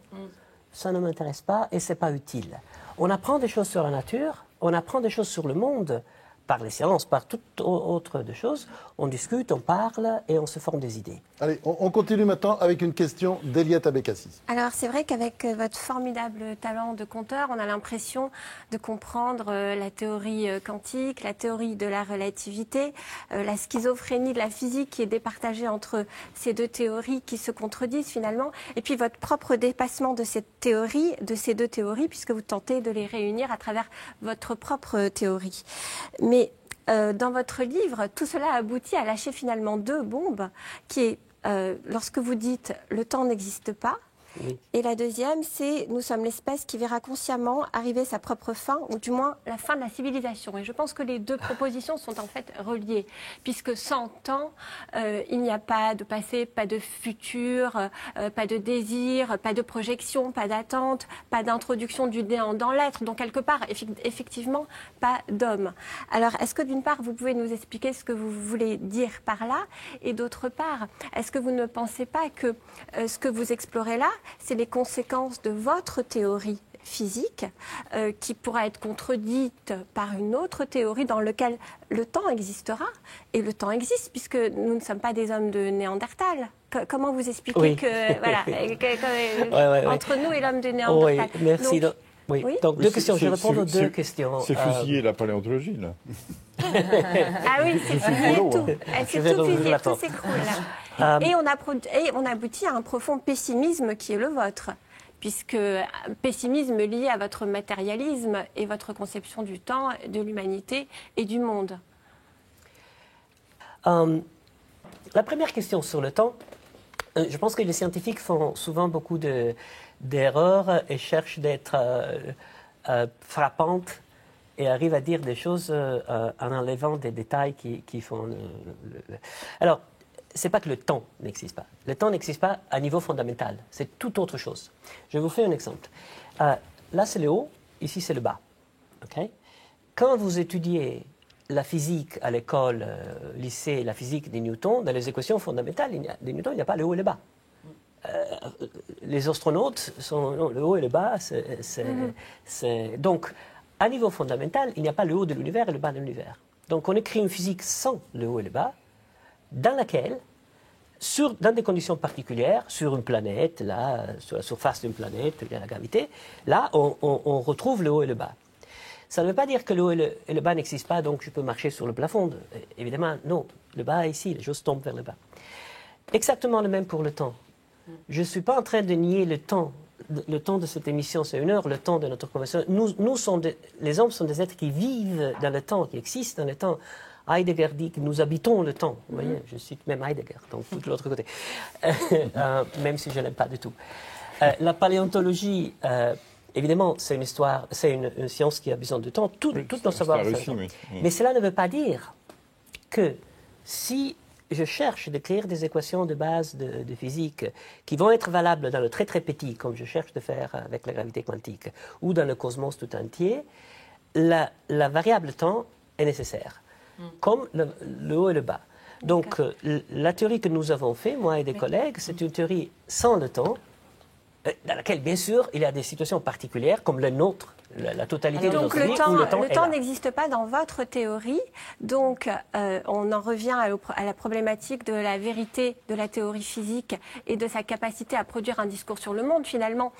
ça ne m'intéresse pas et ce n'est pas utile. On apprend des choses sur la nature, on apprend des choses sur le monde, par les sciences, par toute autre de choses. On discute, on parle et on se forme des idées. Allez, on continue maintenant avec une question d'Eliette Abécassis. Alors c'est vrai qu'avec votre formidable talent de conteur, on a l'impression de comprendre la théorie quantique, la théorie de la relativité, la schizophrénie de la physique qui est départagée entre ces deux théories qui se contredisent finalement, et puis votre propre dépassement de cette théorie, de ces deux théories, puisque vous tentez de les réunir à travers votre propre théorie. Mais dans votre livre, tout cela aboutit à lâcher finalement deux bombes, qui est lorsque vous dites « le temps n'existe pas », Oui. et la deuxième, c'est « nous sommes l'espèce qui verra consciemment arriver sa propre fin, ou du moins la fin de la civilisation ». Et je pense que les deux propositions sont en fait reliées, puisque sans temps, il n'y a pas de passé, pas de futur, pas de désir, pas de projection, pas d'attente, pas d'introduction du néant dans l'être, donc quelque part, effectivement, pas d'homme. Alors, est-ce que d'une part, vous pouvez nous expliquer ce que vous voulez dire par là, et d'autre part, est-ce que vous ne pensez pas que ce que vous explorez là, c'est les conséquences de votre théorie physique qui pourra être contredite par une autre théorie dans laquelle le temps existera. Et le temps existe puisque nous ne sommes pas des hommes de Néandertal. Comment vous expliquez Oui. que, voilà, Ouais. entre nous et l'homme de Néandertal. Oui, merci. Oui. Oui. Donc, deux questions. Je C'est- réponds aux c'est- deux questions. C'est fusiller la paléontologie, là. Ah oui, c'est fusillé boulot, tout. Je C'est vais tout rouvrir fusillé, la tout porte. s'écroule. Et on aboutit à un profond pessimisme qui est le vôtre, puisque un pessimisme lié à votre matérialisme et votre conception du temps, de l'humanité et du monde. La première question sur le temps, je pense que les scientifiques font souvent beaucoup d'erreurs et cherchent d'être frappantes et arrivent à dire des choses en enlevant des détails qui font... Alors, ce n'est pas que le temps n'existe pas. Le temps n'existe pas à niveau fondamental. C'est tout autre chose. Je vous fais un exemple. Là, c'est le haut. Ici, c'est le bas. OK? Quand vous étudiez la physique à l'école, lycée, la physique de Newton, dans les équations fondamentales de Newton, il n'y a pas le haut et le bas. Les astronautes sont non, le haut et le bas. Donc, à niveau fondamental, il n'y a pas le haut de l'univers et le bas de l'univers. Donc, on écrit une physique sans le haut et le bas, dans laquelle, dans des conditions particulières, sur une planète, là, sur la surface d'une planète, il y a la gravité, là, on retrouve le haut et le bas. Ça ne veut pas dire que le haut et le bas n'existent pas, donc je peux marcher sur le plafond. Évidemment, non. Le bas est ici, les choses tombent vers le bas. Exactement le même pour le temps. Je ne suis pas en train de nier le temps. Le temps de cette émission, c'est 1 heure, le temps de notre conversation. Les hommes sont des êtres qui vivent dans le temps, qui existent dans le temps. Heidegger dit que nous habitons le temps. Vous voyez, je cite même Heidegger, donc tout de l'autre côté. Même si je ne l'aime pas du tout. La paléontologie... évidemment, c'est une histoire, c'est une science qui a besoin de temps. Tout nos savoirs. Mais cela ne veut pas dire que si je cherche d'écrire des équations de base de physique qui vont être valables dans le très très petit, comme je cherche de faire avec la gravité quantique, ou dans le cosmos tout entier, la variable temps est nécessaire, comme le haut et le bas. Donc, la théorie que nous avons faite, moi et des collègues, c'est une théorie sans le temps, dans laquelle, bien sûr, il y a des situations particulières, comme le nôtre, la totalité de notre vie, où le temps n'existe pas dans votre théorie. Donc, on en revient à la problématique de la vérité de la théorie physique et de sa capacité à produire un discours sur le monde. Finalement,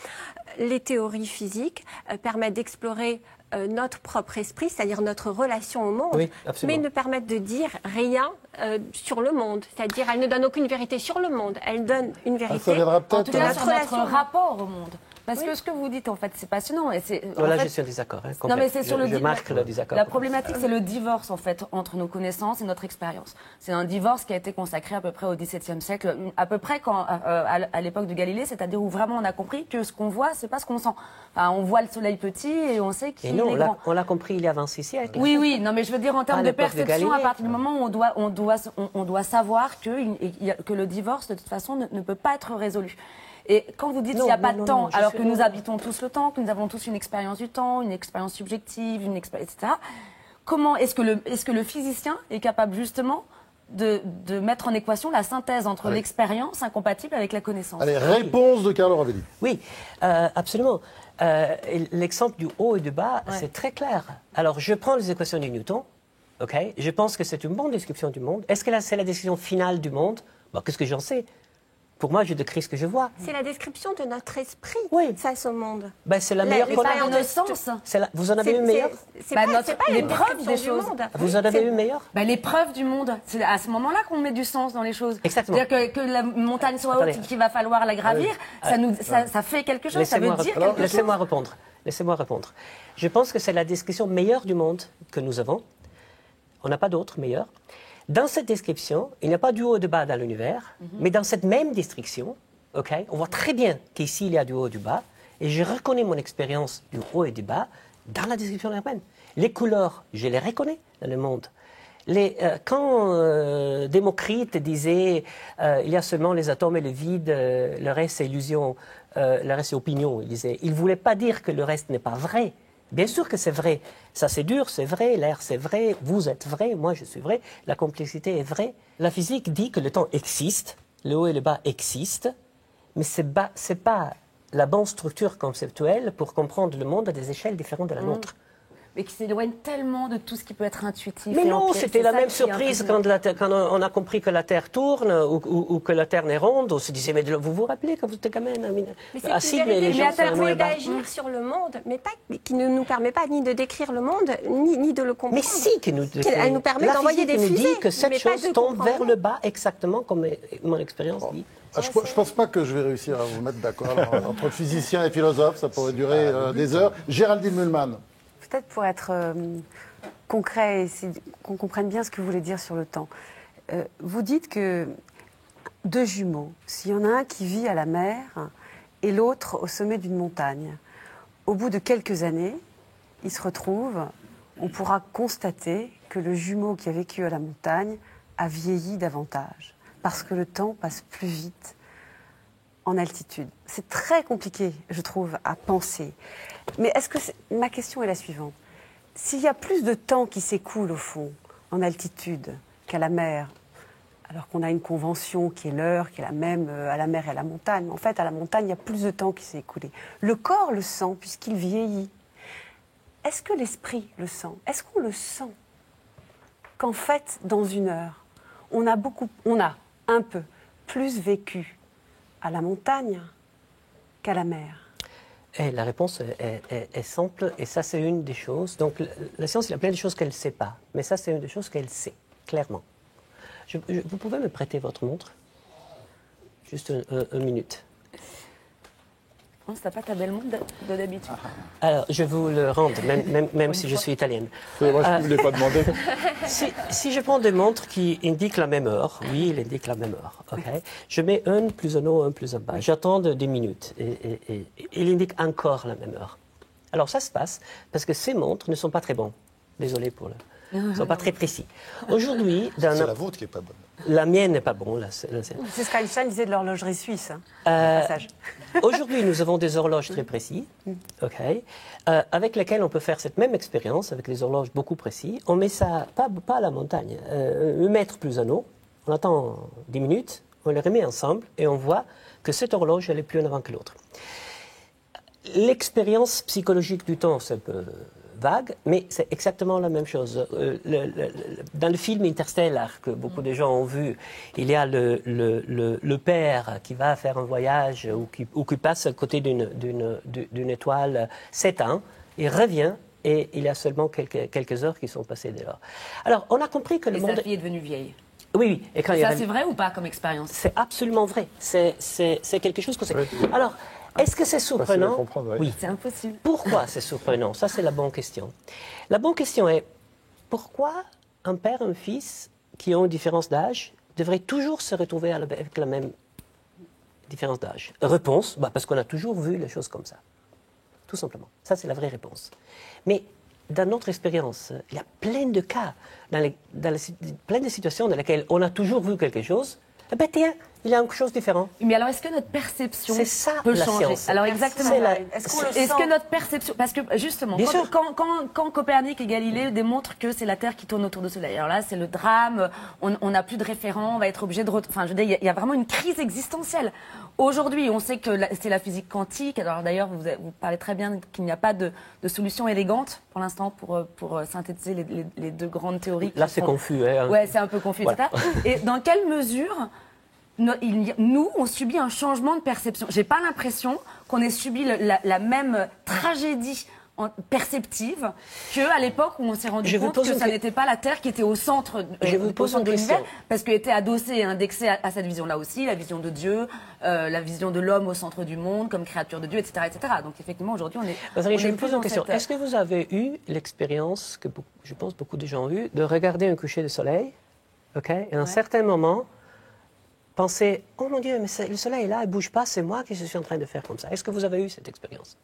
les théories physiques permettent d'explorer notre propre esprit, c'est-à-dire notre relation au monde, oui, mais ne permettent de dire rien sur le monde. C'est-à-dire, elles ne donnent aucune vérité sur le monde. Elles donnent une vérité en tout cas sur notre relation rapport au monde. Parce que ce que vous dites, en fait, c'est passionnant. Et voilà, je suis en désaccord. Hein, non, mais c'est sur je marque le désaccord. La problématique, c'est le divorce, en fait, entre nos connaissances et notre expérience. C'est un divorce qui a été consacré à peu près au XVIIe siècle, à peu près à l'époque de Galilée, c'est-à-dire où vraiment on a compris que ce qu'on voit, c'est pas ce qu'on sent. Enfin, on voit le soleil petit et on sait qu'il est grand. On l'a compris il y a 26 siècles. Oui, oui. Non, mais je veux dire en termes de perception, à partir du moment où on doit savoir que le divorce, de toute façon, ne peut pas être résolu. Et quand vous dites qu'il n'y a pas de temps, alors que nous habitons tous le temps, que nous avons tous une expérience du temps, une expérience subjective, etc., comment est-ce que le physicien est capable justement de mettre en équation la synthèse entre l'expérience incompatible avec la connaissance? Allez, réponse de Carlo Ravelli. Oui, absolument. L'exemple du haut et du bas, c'est très clair. Alors, je prends les équations de Newton, ok? Je pense que c'est une bonne description du monde. Est-ce que c'est la description finale du monde? Bon, qu'est-ce que j'en sais? Pour moi, je décris ce que je vois. C'est la description de notre esprit face au monde. Ben, c'est la meilleure connaissance. Vous en avez une meilleure? C'est pas les preuves des choses. Vous en avez une meilleure? Les preuves du monde. C'est à ce moment-là qu'on met du sens dans les choses. Exactement. C'est-à-dire que la montagne soit haute et qu'il va falloir la gravir, ça fait quelque chose, ça veut dire quelque chose. Laissez-moi répondre. Laissez-moi répondre. Je pense que c'est la description meilleure du monde que nous avons. On n'a pas d'autre meilleure. Dans cette description, il n'y a pas du haut et du bas dans l'univers, mais dans cette même description, on voit très bien qu'ici, il y a du haut et du bas, et je reconnais mon expérience du haut et du bas dans la description urbaine. Les couleurs, je les reconnais dans le monde. Quand Démocrite disait il y a seulement les atomes et le vide, le reste c'est illusion, le reste c'est opinion, il ne voulait pas dire que le reste n'est pas vrai. Bien sûr que c'est vrai. Ça, c'est dur, c'est vrai. L'air, c'est vrai. Vous êtes vrai. Moi, je suis vrai. La complexité est vraie. La physique dit que le temps existe. Le haut et le bas existent. Mais ce n'est pas la bonne structure conceptuelle pour comprendre le monde à des échelles différentes de la nôtre. mais qui s'éloigne tellement de tout ce qui peut être intuitif. Mais et non, empirique. c'était C'est la ça même qui est surprise impressionnant. quand on a compris que la Terre tourne ou que la Terre est ronde. On se disait, mais vous vous rappelez quand vous étiez gamine, Amina? Mais c'est Ah une si, vérité, mais les gens mais sont loin bas. d'agir sur le monde, mais pas, qui ne nous permet pas ni de décrire le monde, ni de le comprendre. Mais si, Elle nous permet la d'envoyer physique des nous fusées, dit que cette mais pas chose de tombe comprendre. vers le bas exactement comme mon expérience dit. Ah, je ne pense pas que je vais réussir à vous mettre d'accord entre physiciens et philosophes, ça pourrait durer des heures. Géraldine Mühlmann. Peut-être pour être concret et qu'on comprenne bien ce que vous voulez dire sur le temps. Vous dites que deux jumeaux, s'il y en a un qui vit à la mer et l'autre au sommet d'une montagne, au bout de quelques années, ils se retrouvent, on pourra constater que le jumeau qui a vécu à la montagne a vieilli davantage, parce que le temps passe plus vite en altitude. C'est très compliqué, je trouve, à penser. Mais ma question est la suivante. S'il y a plus de temps qui s'écoule, au fond, en altitude qu'à la mer, alors qu'on a une convention qui est l'heure, qui est la même à la mer et à la montagne, mais en fait, à la montagne, il y a plus de temps qui s'est écoulé. Le corps le sent, puisqu'il vieillit. Est-ce que l'esprit le sent? Est-ce qu'on le sent qu'en fait, dans une heure, on a un peu plus vécu à la montagne qu'à la mer? Et la réponse est simple, et ça c'est une des choses. Donc la science, il y a plein de choses qu'elle ne sait pas, mais ça c'est une des choses qu'elle sait, clairement. Vous pouvez me prêter votre montre? Juste une minute. Non, c'est pas ta belle montre de d'habitude. Alors, je vous le rends, même si je suis italienne. Moi, je ne voulais pas demander. Si je prends des montres qui indiquent la même heure, oui, il indique la même heure, ok. Je mets un plus un haut, un plus un bas. J'attends 10 minutes et il indique encore la même heure. Alors, ça se passe parce que ces montres ne sont pas très bonnes. Désolé pour le... Ils ne sont pas très précis. Aujourd'hui, C'est la vôtre qui n'est pas bonne. la mienne n'est pas bonne. C'est ce qu'Einstein disait de l'horlogerie suisse. Au passage. Aujourd'hui, nous avons des horloges très précises, avec lesquelles on peut faire cette même expérience, avec des horloges beaucoup précises. On met ça, pas à la montagne, 1 mètre plus un eau. On attend 10 minutes, on les remet ensemble et on voit que cette horloge, elle est plus en avant que l'autre. L'expérience psychologique du temps, c'est un peu vague, mais c'est exactement la même chose. Dans le film Interstellar, que beaucoup de gens ont vu, il y a le père qui va faire un voyage ou qui passe à côté d'une étoile 7 ans, il revient et il y a seulement quelques heures qui sont passées dès lors. Alors, on a compris que le Et monde... sa fille est devenue vieille. Oui. Et quand Ça, c'est vrai ou pas comme expérience? C'est absolument vrai. C'est quelque chose qu'on sait. Alors, est-ce que c'est surprenant? Oui. C'est impossible. Pourquoi c'est surprenant? Ça, c'est la bonne question. La bonne question est, pourquoi un père et un fils qui ont une différence d'âge devraient toujours se retrouver avec la même différence d'âge? Réponse, parce qu'on a toujours vu les choses comme ça. Tout simplement. Ça, c'est la vraie réponse. Mais dans notre expérience, il y a plein de cas, plein de situations dans lesquelles on a toujours vu quelque chose. Eh bien, tiens, il y a quelque chose de différent. Mais alors, est-ce que notre perception C'est ça, peut la changer? science. Alors, exactement. Est-ce que notre perception... Parce que, justement, Bien sûr. quand Copernic et Galilée démontrent que c'est la Terre qui tourne autour du Soleil, alors là, c'est le drame, on n'a plus de référent, on va être obligé de... Enfin, je veux dire, il y a vraiment une crise existentielle. Aujourd'hui, on sait que c'est la physique quantique. Alors, d'ailleurs, vous parlez très bien qu'il n'y a pas de solution élégante, pour l'instant, pour synthétiser les deux grandes théories. Là, c'est confus. Hein. Ouais, c'est un peu confus, Voilà. etc. Et dans quelle mesure... Nous, on subit un changement de perception. J'ai pas l'impression qu'on ait subi la même tragédie perceptive qu'à l'époque où on s'est rendu compte que ça n'était pas la Terre qui était au centre, de l'univers, parce qu'elle était adossée et indexée à cette vision-là aussi, la vision de Dieu, la vision de l'homme au centre du monde, comme créature de Dieu, etc. etc. Donc effectivement, aujourd'hui, on est... Je me pose une question. Est-ce que vous avez eu l'expérience, que je pense beaucoup de gens ont eu, de regarder un coucher de soleil, et à un certain moment... Pensez, oh mon Dieu, mais le soleil est là, il ne bouge pas, c'est moi qui suis en train de faire comme ça. Est-ce que vous avez eu cette expérience?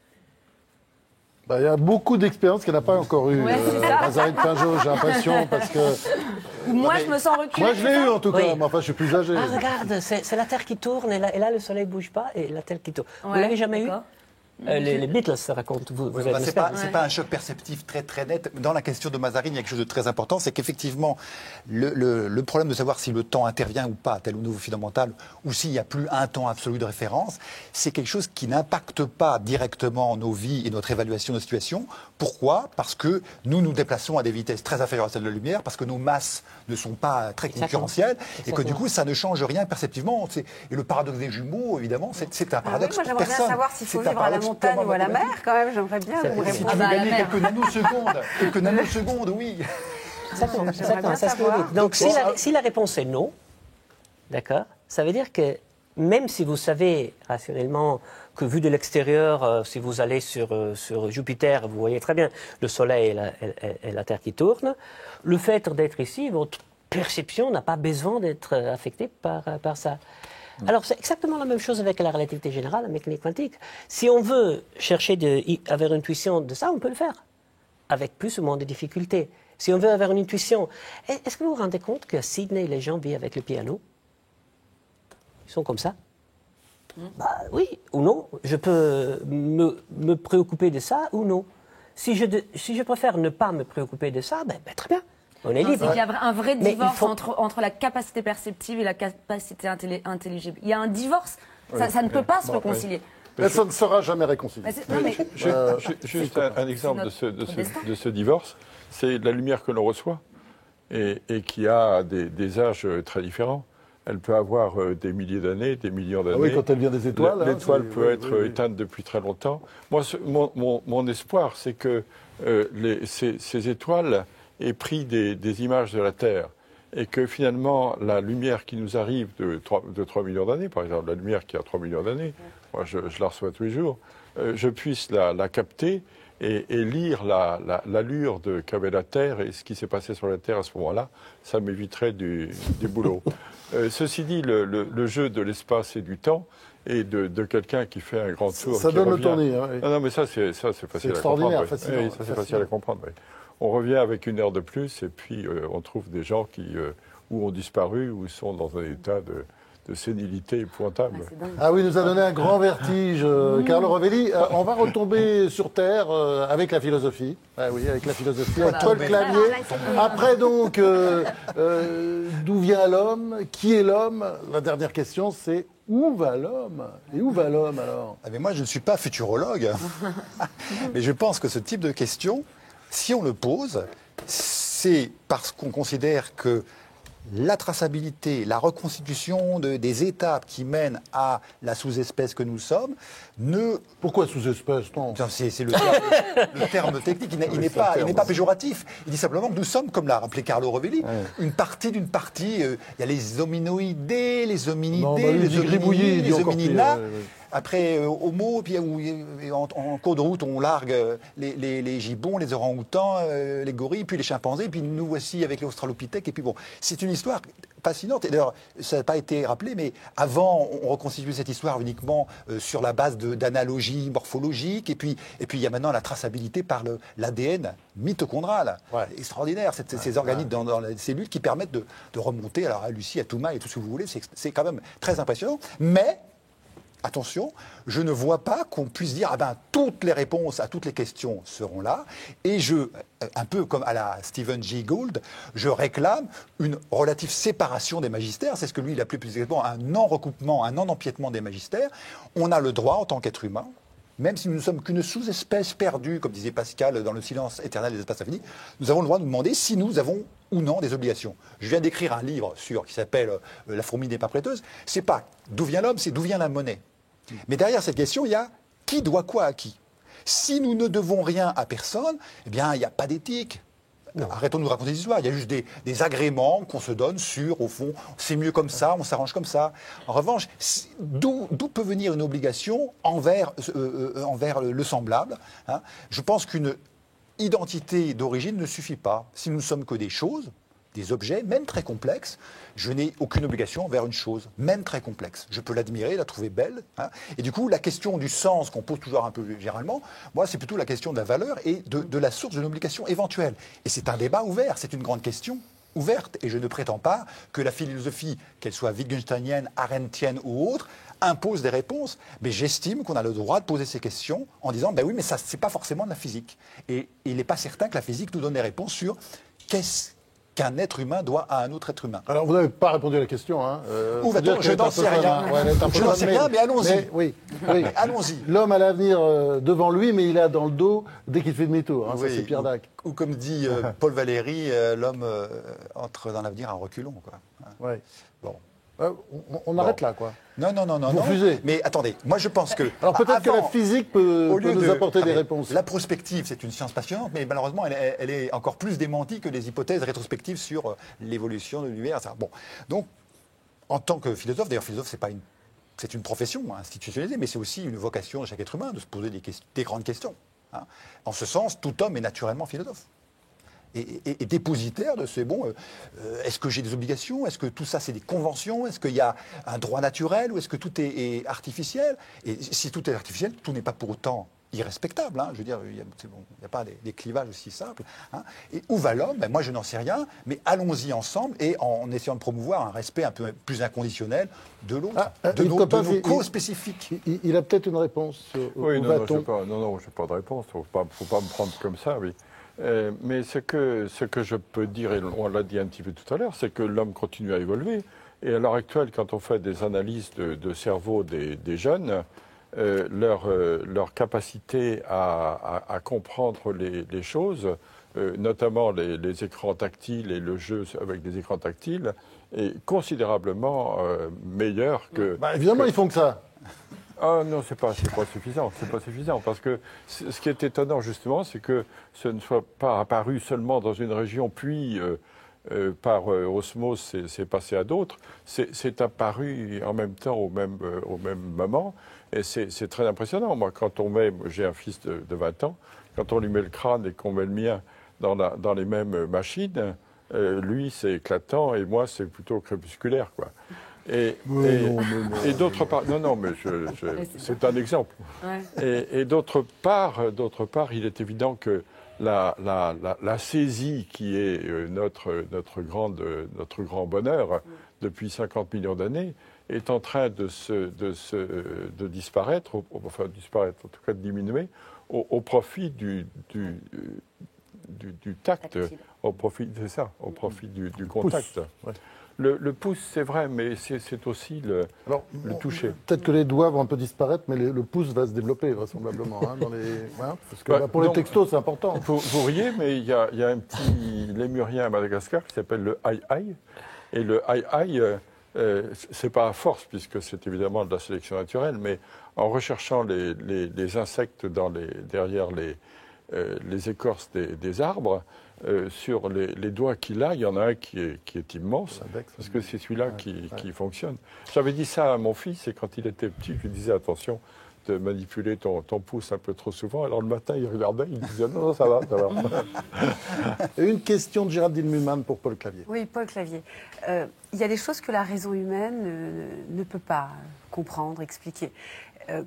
Il y a beaucoup d'expériences qu'elle n'a pas encore eues, Mazarine Pinjot, j'ai l'impression, parce que... Moi, je me sens reculée. Moi, je l'ai eu en tout cas, Oui. mais enfin, je suis plus âgé. Ah, regarde, c'est la Terre qui tourne, et là, le soleil ne bouge pas, et la Terre qui tourne. Vous ne l'avez jamais eu? Les Beatles se racontent. Vous êtes, c'est pas un choc perceptif très très net. Dans la question de Mazarine, il y a quelque chose de très important, c'est qu'effectivement, le problème de savoir si le temps intervient ou pas, tel ou nouveau fondamental, ou s'il n'y a plus un temps absolu de référence, c'est quelque chose qui n'impacte pas directement nos vies et notre évaluation de situation. Pourquoi ? Parce que nous nous déplaçons à des vitesses très inférieures à celles de la lumière, parce que nos masses ne sont pas très concurrentielles, et que du coup, ça ne change rien perceptivement. Et le paradoxe des jumeaux, évidemment, c'est un paradoxe pour j'aimerais personne. bien savoir s'il faut vivre à la montagne ou à la mer, quand même. J'aimerais bien vous Si répondre. tu veux gagner quelques nanosecondes, oui. J'aimerais bien ça se savoir. limite. Donc, si la réponse est non, d'accord, ça veut dire que même si vous savez rationnellement que vu de l'extérieur, si vous allez sur Jupiter, vous voyez très bien le Soleil et la Terre qui tournent, le fait d'être ici, votre perception n'a pas besoin d'être affectée par ça. Alors, c'est exactement la même chose avec la relativité générale, la mécanique quantique. Si on veut chercher avoir une intuition de ça, on peut le faire, avec plus ou moins de difficultés. Si on veut avoir une intuition... Est-ce que vous vous rendez compte qu'à Sydney, les gens vivent avec le piano ? Ils sont comme ça ? Bah oui ou non. Je peux me préoccuper de ça ou non. Si je préfère ne pas me préoccuper de ça, ben très bien. On est libre. Il y a un vrai Mais divorce entre la capacité perceptive et la capacité intelligible. Il y a un divorce, ça ne peut pas se réconcilier. Mais ça ne sera jamais réconcilié. Juste un exemple de ce divorce, c'est la lumière que l'on reçoit et qui a des âges très différents. Elle peut avoir des milliers d'années, des millions d'années. Ah oui, quand elle vient des étoiles. L'étoile peut être éteinte depuis très longtemps. Moi, mon espoir, c'est que ces étoiles aient pris des images de la Terre et que finalement, la lumière qui nous arrive de 3 millions d'années, par exemple, la lumière qui a 3 millions d'années, moi je la reçois tous les jours, je puisse la capter et lire l'allure qu'avait la Terre et ce qui s'est passé sur la Terre à ce moment-là, ça m'éviterait du boulot. Ceci dit, le jeu de l'espace et du temps et de quelqu'un qui fait un grand tour. Ça donne le tournis. Hein, oui. Non, mais ça, c'est facile à comprendre. Fascinant, oui, ça, c'est facile à comprendre. Oui. On revient avec une heure de plus et puis on trouve des gens qui ou ont disparu ou sont dans un état de sénilité épouvantable. Ah oui, nous a donné un grand vertige, Carlo Rovelli. On va retomber sur Terre avec la philosophie. Ah oui, avec la philosophie. Avec Paul Clavier. Après donc, d'où vient l'homme ? Qui est l'homme ? La dernière question, c'est où va l'homme ? Et où va l'homme alors ? Ah, mais moi, je ne suis pas futurologue. Mais je pense que ce type de question, si on le pose, c'est parce qu'on considère que la traçabilité, la reconstitution des étapes qui mènent à la sous-espèce que nous sommes ne... Pourquoi sous-espèce ? Non. C'est le terme technique, il n'est pas péjoratif. Il dit simplement que nous sommes, comme l'a rappelé Carlo Rovelli, une partie d'une partie. Il y a les hominoïdés, les hominidés, les hominina. Après, Homo, puis en cours de route, on largue les gibbons, les orang-outans, les gorilles, puis les chimpanzés, puis nous voici avec les australopithèques. Et puis bon, c'est une histoire fascinante. Et d'ailleurs, ça n'a pas été rappelé, mais avant, on reconstituait cette histoire uniquement sur la base d'analogies morphologiques. Et puis, il y a maintenant la traçabilité par l'ADN mitochondral. Ouais. Extraordinaire, ces organites dans les cellules qui permettent de remonter à Lucie, à Touma et tout ce que vous voulez. C'est quand même très impressionnant. Mais... attention, je ne vois pas qu'on puisse dire toutes les réponses à toutes les questions seront là. Et un peu comme à la Stephen Jay Gould, je réclame une relative séparation des magistères. C'est ce que lui, il appelait plus exactement un non-recoupement, un non-empiètement des magistères. On a le droit, en tant qu'être humain, même si nous ne sommes qu'une sous-espèce perdue, comme disait Pascal, dans le silence éternel des espaces infinis, nous avons le droit de nous demander si nous avons ou non des obligations. Je viens d'écrire un livre qui s'appelle « La fourmi n'est pas prêteuse ». C'est pas d'où vient l'homme, c'est d'où vient la monnaie. Mais derrière cette question, il y a qui doit quoi à qui. Si nous ne devons rien à personne, eh bien, il n'y a pas d'éthique. Arrêtons de nous raconter des histoires. Il y a juste des agréments qu'on se donne sur, au fond, c'est mieux comme ça, on s'arrange comme ça. En revanche, d'où peut venir une obligation envers le semblable, hein ? Je pense qu'une identité d'origine ne suffit pas. Si nous ne sommes que des choses, des objets, même très complexes, je n'ai aucune obligation envers une chose, même très complexe. Je peux l'admirer, la trouver belle. Hein. Et du coup, la question du sens qu'on pose toujours un peu généralement, moi, c'est plutôt la question de la valeur et de la source d'une obligation éventuelle. Et c'est un débat ouvert, c'est une grande question ouverte. Et je ne prétends pas que la philosophie, qu'elle soit wittgensteinienne, arendtienne ou autre, impose des réponses, mais j'estime qu'on a le droit de poser ces questions en disant, ben oui, mais ça, c'est pas forcément de la physique. Et il n'est pas certain que la physique nous donne des réponses sur qu'est-ce qu'un être humain doit à un autre être humain. Alors, vous n'avez pas répondu à la question. Hein. Ou va-t-on, je n'en sais rien. Je n'en sais rien, mais allons-y. Oui. Mais allons-y. L'homme a l'avenir devant lui, mais il a dans le dos dès qu'il fait demi-tour. Hein, Oui, ça, c'est Pierre Dac. Ou comme dit Paul Valéry, l'homme entre dans l'avenir en reculons. Quoi. Ouais. Bon. On arrête là, quoi. Non. Vous refusez. Mais attendez, moi je pense que... Alors peut-être que la physique peut nous apporter des réponses. La prospective, c'est une science passionnante, mais malheureusement, elle est encore plus démentie que les hypothèses rétrospectives sur l'évolution de l'univers. Bon. Donc, en tant que philosophe, d'ailleurs, philosophe, c'est une profession institutionnalisée, mais c'est aussi une vocation de chaque être humain de se poser des grandes questions. Hein. En ce sens, tout homme est naturellement philosophe. Et dépositaire de ces est-ce que j'ai des obligations? Est-ce que tout ça c'est des conventions? Est-ce qu'il y a un droit naturel? Ou est-ce que tout est artificiel? Et si tout est artificiel, tout n'est pas pour autant irrespectable. Hein. Je veux dire, il n'y a pas des clivages aussi simples. Hein. Et où va l'homme? Moi je n'en sais rien, mais allons-y ensemble et en essayant de promouvoir un respect un peu plus inconditionnel de l'autre, de nos causes spécifiques. Il a peut-être une réponse. Oui, non, je n'ai pas de réponse. Il ne faut pas me prendre comme ça, oui. Mais ce que je peux dire, et on l'a dit un petit peu tout à l'heure, c'est que l'homme continue à évoluer. Et à l'heure actuelle, quand on fait des analyses de cerveau des jeunes, leur capacité à comprendre les choses, notamment les écrans tactiles et le jeu avec des écrans tactiles, est considérablement meilleur que... évidemment, ils font que ça. Ah non, c'est pas suffisant. C'est pas suffisant parce que ce qui est étonnant justement, c'est que ce ne soit pas apparu seulement dans une région, puis par osmose, c'est passé à d'autres. C'est apparu en même temps, au même moment, et c'est très impressionnant. Moi, j'ai un fils de 20 ans, quand on lui met le crâne et qu'on met le mien dans les mêmes machines, lui c'est éclatant et moi c'est plutôt crépusculaire, quoi. Et d'autre part, mais c'est un exemple. Ouais. Et d'autre part, il est évident que la saisie qui est notre grand bonheur depuis 50 millions d'années est en train de disparaître, en tout cas de diminuer, au profit du tact, au profit du contact. Ouais. Le pouce, c'est vrai, mais c'est aussi le toucher. Peut-être que les doigts vont un peu disparaître, mais le pouce va se développer vraisemblablement. Parce que pour les textos, c'est important. Vous riez, mais il y a un petit lémurien à Madagascar qui s'appelle le aïe-aïe. Et le aïe-aïe, c'est pas à force, puisque c'est évidemment de la sélection naturelle, mais en recherchant les insectes derrière les écorces des arbres, sur les doigts qu'il a, il y en a un qui est immense, parce que c'est celui-là qui fonctionne. J'avais dit ça à mon fils, et quand il était petit, je lui disais attention de manipuler ton pouce un peu trop souvent. Alors le matin, il regardait, il disait non, ça va. Une question de Géraldine Mulman pour Paul Clavier. Oui, Paul Clavier. Il y a des choses que la raison humaine ne peut pas comprendre, expliquer.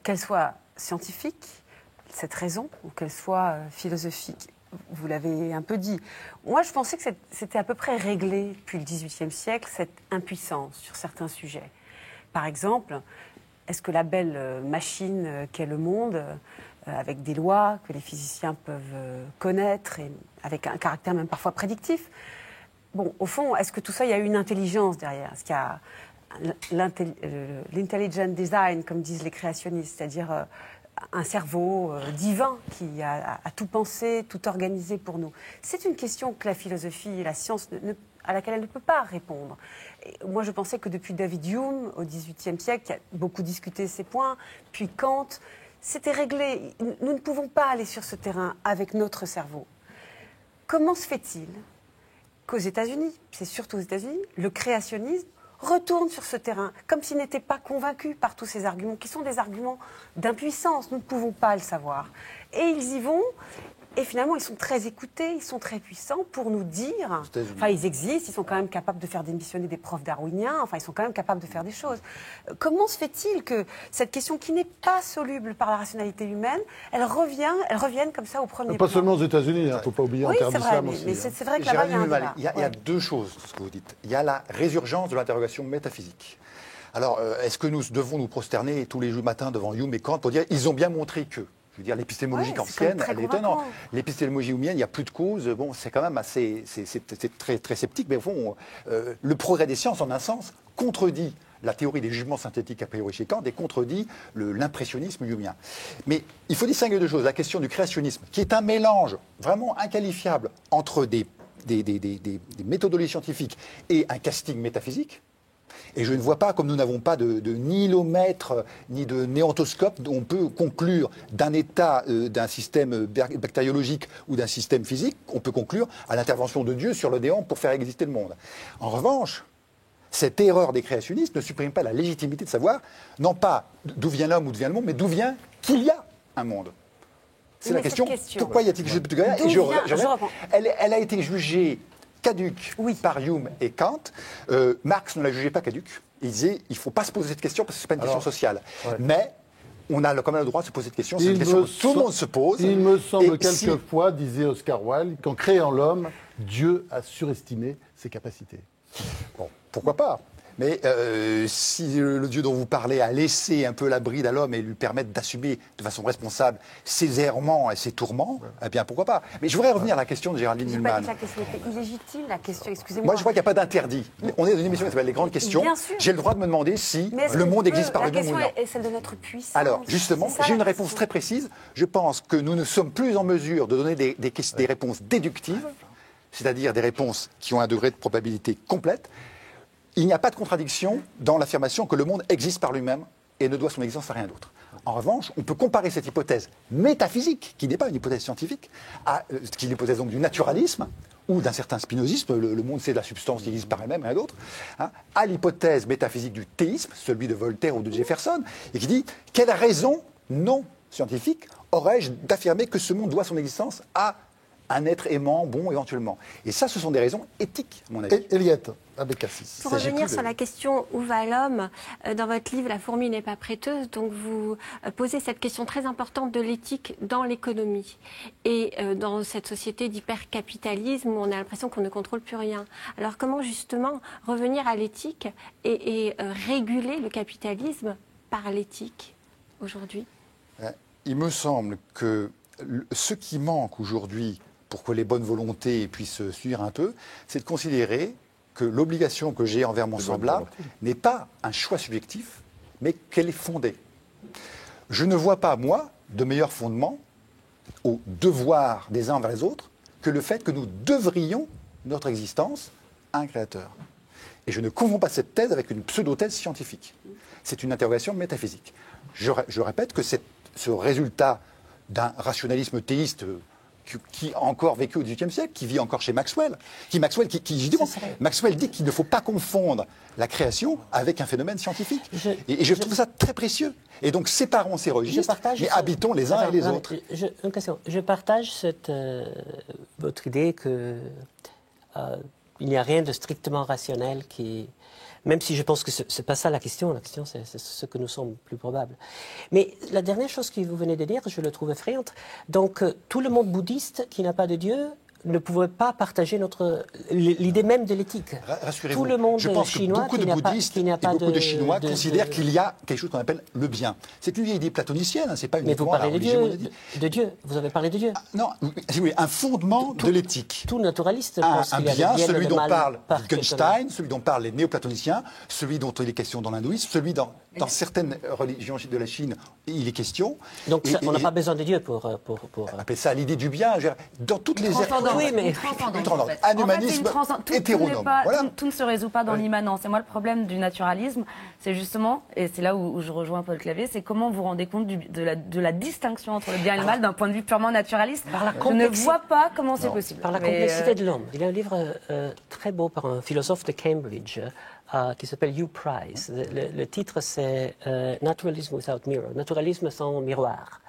Qu'elle soit scientifique, cette raison, ou qu'elle soit philosophique. Vous l'avez un peu dit. Moi, je pensais que c'était à peu près réglé depuis le XVIIIe siècle, cette impuissance sur certains sujets. Par exemple, est-ce que la belle machine qu'est le monde, avec des lois que les physiciens peuvent connaître, et avec un caractère même parfois prédictif, bon, au fond, est-ce que tout ça, il y a une intelligence derrière? Est-ce qu'il y a l'intelligent design, comme disent les créationnistes, c'est-à-dire un cerveau divin qui a tout pensé, tout organisé pour nous. C'est une question que la philosophie et la science, à laquelle elle ne peut pas répondre. Et moi, je pensais que depuis David Hume, au XVIIIe siècle, qui a beaucoup discuté ces points, puis Kant, c'était réglé. Nous ne pouvons pas aller sur ce terrain avec notre cerveau. Comment se fait-il qu'aux États-Unis, c'est surtout aux États-Unis, le créationnisme retourne sur ce terrain, comme s'ils n'étaient pas convaincus par tous ces arguments, qui sont des arguments d'impuissance, nous ne pouvons pas le savoir. Et ils y vont, et finalement ils sont très écoutés, ils sont très puissants pour nous dire, enfin ils existent, ils sont quand même capables de faire démissionner des profs darwiniens, enfin ils sont quand même capables de faire des choses. Comment se fait-il que cette question qui n'est pas soluble par la rationalité humaine, elle revienne comme ça au premier plan? Pas seulement aux États-Unis, il ne faut pas oublier en termes d'islam aussi. Mais c'est vrai que là-bas, il y a un débat. Il y a deux choses, ce que vous dites. Il y a la résurgence de l'interrogation métaphysique. Alors, est-ce que nous devons nous prosterner tous les jours matins devant Hume et Kant pour dire ils ont bien montré que? Je veux dire, l'épistémologie Ouais, kantienne, elle est étonnante. L'épistémologie humienne, il n'y a plus de cause. Bon, c'est quand même assez, c'est très, très sceptique, mais au fond, le progrès des sciences, en un sens, contredit la théorie des jugements synthétiques a priori chez Kant et contredit l'impressionnisme humien. Mais il faut distinguer deux choses. La question du créationnisme, qui est un mélange vraiment inqualifiable entre des méthodologies scientifiques et un casting métaphysique. Et je ne vois pas, comme nous n'avons pas de nihilomètre ni de néantoscope, on peut conclure d'un état, d'un système bactériologique ou d'un système physique, on peut conclure à l'intervention de Dieu sur le néant pour faire exister le monde. En revanche, cette erreur des créationnistes ne supprime pas la légitimité de savoir, non pas d'où vient l'homme ou d'où vient le monde, mais d'où vient qu'il y a un monde. C'est la question, pourquoi y a-t-il quelque chose de particulier? Elle a été jugée caduque par Hume et Kant. Marx ne la jugeait pas caduque. Il disait il ne faut pas se poser cette question parce que ce n'est pas une question sociale. Ouais. Mais on a quand même le droit de se poser cette question. C'est une question que tout le monde se pose. Il me semble quelquefois, disait Oscar Wilde, qu'en créant l'homme, Dieu a surestimé ses capacités. Bon, pourquoi pas? Mais si le Dieu dont vous parlez a laissé un peu la bride à l'homme et lui permettre d'assumer de façon responsable ses errements et ses tourments, eh bien pourquoi pas? Mais je voudrais revenir à la question de Géraldine Mühlmann. La question était illégitime, la question, excusez-moi. Moi je crois qu'il n'y a pas d'interdit. On est dans une émission qui s'appelle Les Grandes Questions. J'ai le droit de me demander si le monde existe par lui-même ou non. La question est celle de notre puissance. Alors justement, j'ai une réponse très précise. Je pense que nous ne sommes plus en mesure de donner des réponses déductives, c'est-à-dire des réponses qui ont un degré de probabilité complète. Il n'y a pas de contradiction dans l'affirmation que le monde existe par lui-même et ne doit son existence à rien d'autre. En revanche, on peut comparer cette hypothèse métaphysique, qui n'est pas une hypothèse scientifique, qui est l'hypothèse donc du naturalisme ou d'un certain spinozisme, le monde c'est de la substance qui existe par elle-même et rien d'autre, à l'hypothèse métaphysique du théisme, celui de Voltaire ou de Jefferson, et qui dit quelle raison non scientifique aurais-je d'affirmer que ce monde doit son existence à un être aimant, bon, éventuellement. Et ça, ce sont des raisons éthiques, à mon avis. Eliette Abécassis. Pour revenir sur la question où va l'homme, dans votre livre « La fourmi n'est pas prêteuse », donc vous posez cette question très importante de l'éthique dans l'économie. Et dans cette société d'hypercapitalisme où on a l'impression qu'on ne contrôle plus rien. Alors comment justement revenir à l'éthique et réguler le capitalisme par l'éthique aujourd'hui? Il me semble que ce qui manque aujourd'hui pour que les bonnes volontés puissent suivre un peu, c'est de considérer que l'obligation que j'ai envers mon semblable n'est pas un choix subjectif, mais qu'elle est fondée. Je ne vois pas, moi, de meilleur fondement au devoir des uns envers les autres que le fait que nous devrions notre existence à un créateur. Et je ne confonds pas cette thèse avec une pseudo-thèse scientifique. C'est une interrogation métaphysique. Je répète que ce résultat d'un rationalisme théiste qui a encore vécu au XVIIIe siècle, qui vit encore chez Maxwell. Maxwell dit qu'il ne faut pas confondre la création avec un phénomène scientifique. Je trouve ça très précieux. Et donc séparons ces registres, mais habitons les uns et les autres. Une question. Je partage votre idée qu'il n'y a rien de strictement rationnel qui... Même si je pense que ce n'est pas ça la question c'est ce que nous sommes plus probable. Mais la dernière chose que vous venez de dire, je le trouve effrayante. Donc, tout le monde bouddhiste qui n'a pas de Dieu ne pouvait pas partager l'idée même de l'éthique. Rassurez-vous, tout le monde je pense chinois que beaucoup de bouddhistes et beaucoup de Chinois considèrent qu'il y a quelque chose qu'on appelle le bien. C'est une idée platonicienne, hein, c'est pas uniquement la religion. De Dieu, vous avez parlé de Dieu. Non, oui, un fondement de l'éthique. Tout naturaliste pense qu'il y a bien, celui dont parle Wittgenstein, celui dont parlent les néoplatoniciens, celui dont il est question dans l'hindouisme, celui dans certaines religions de la Chine, il est question. Donc on n'a pas besoin de Dieu pour... Appelez ça l'idée du bien. Dans toutes les oui, mais un humanisme hétéronome. Tout ne se résout pas dans l'immanence. Et moi, le problème du naturalisme, c'est justement, et c'est là où je rejoins Paul Clavier, c'est comment vous rendez compte de la distinction entre le bien et le mal d'un point de vue purement naturaliste. Je ne vois pas comment c'est possible. Par la complexité de l'homme. Il y a un livre très beau par un philosophe de Cambridge qui s'appelle Hugh Price. Le titre, c'est Naturalism without mirror, naturalisme sans miroir.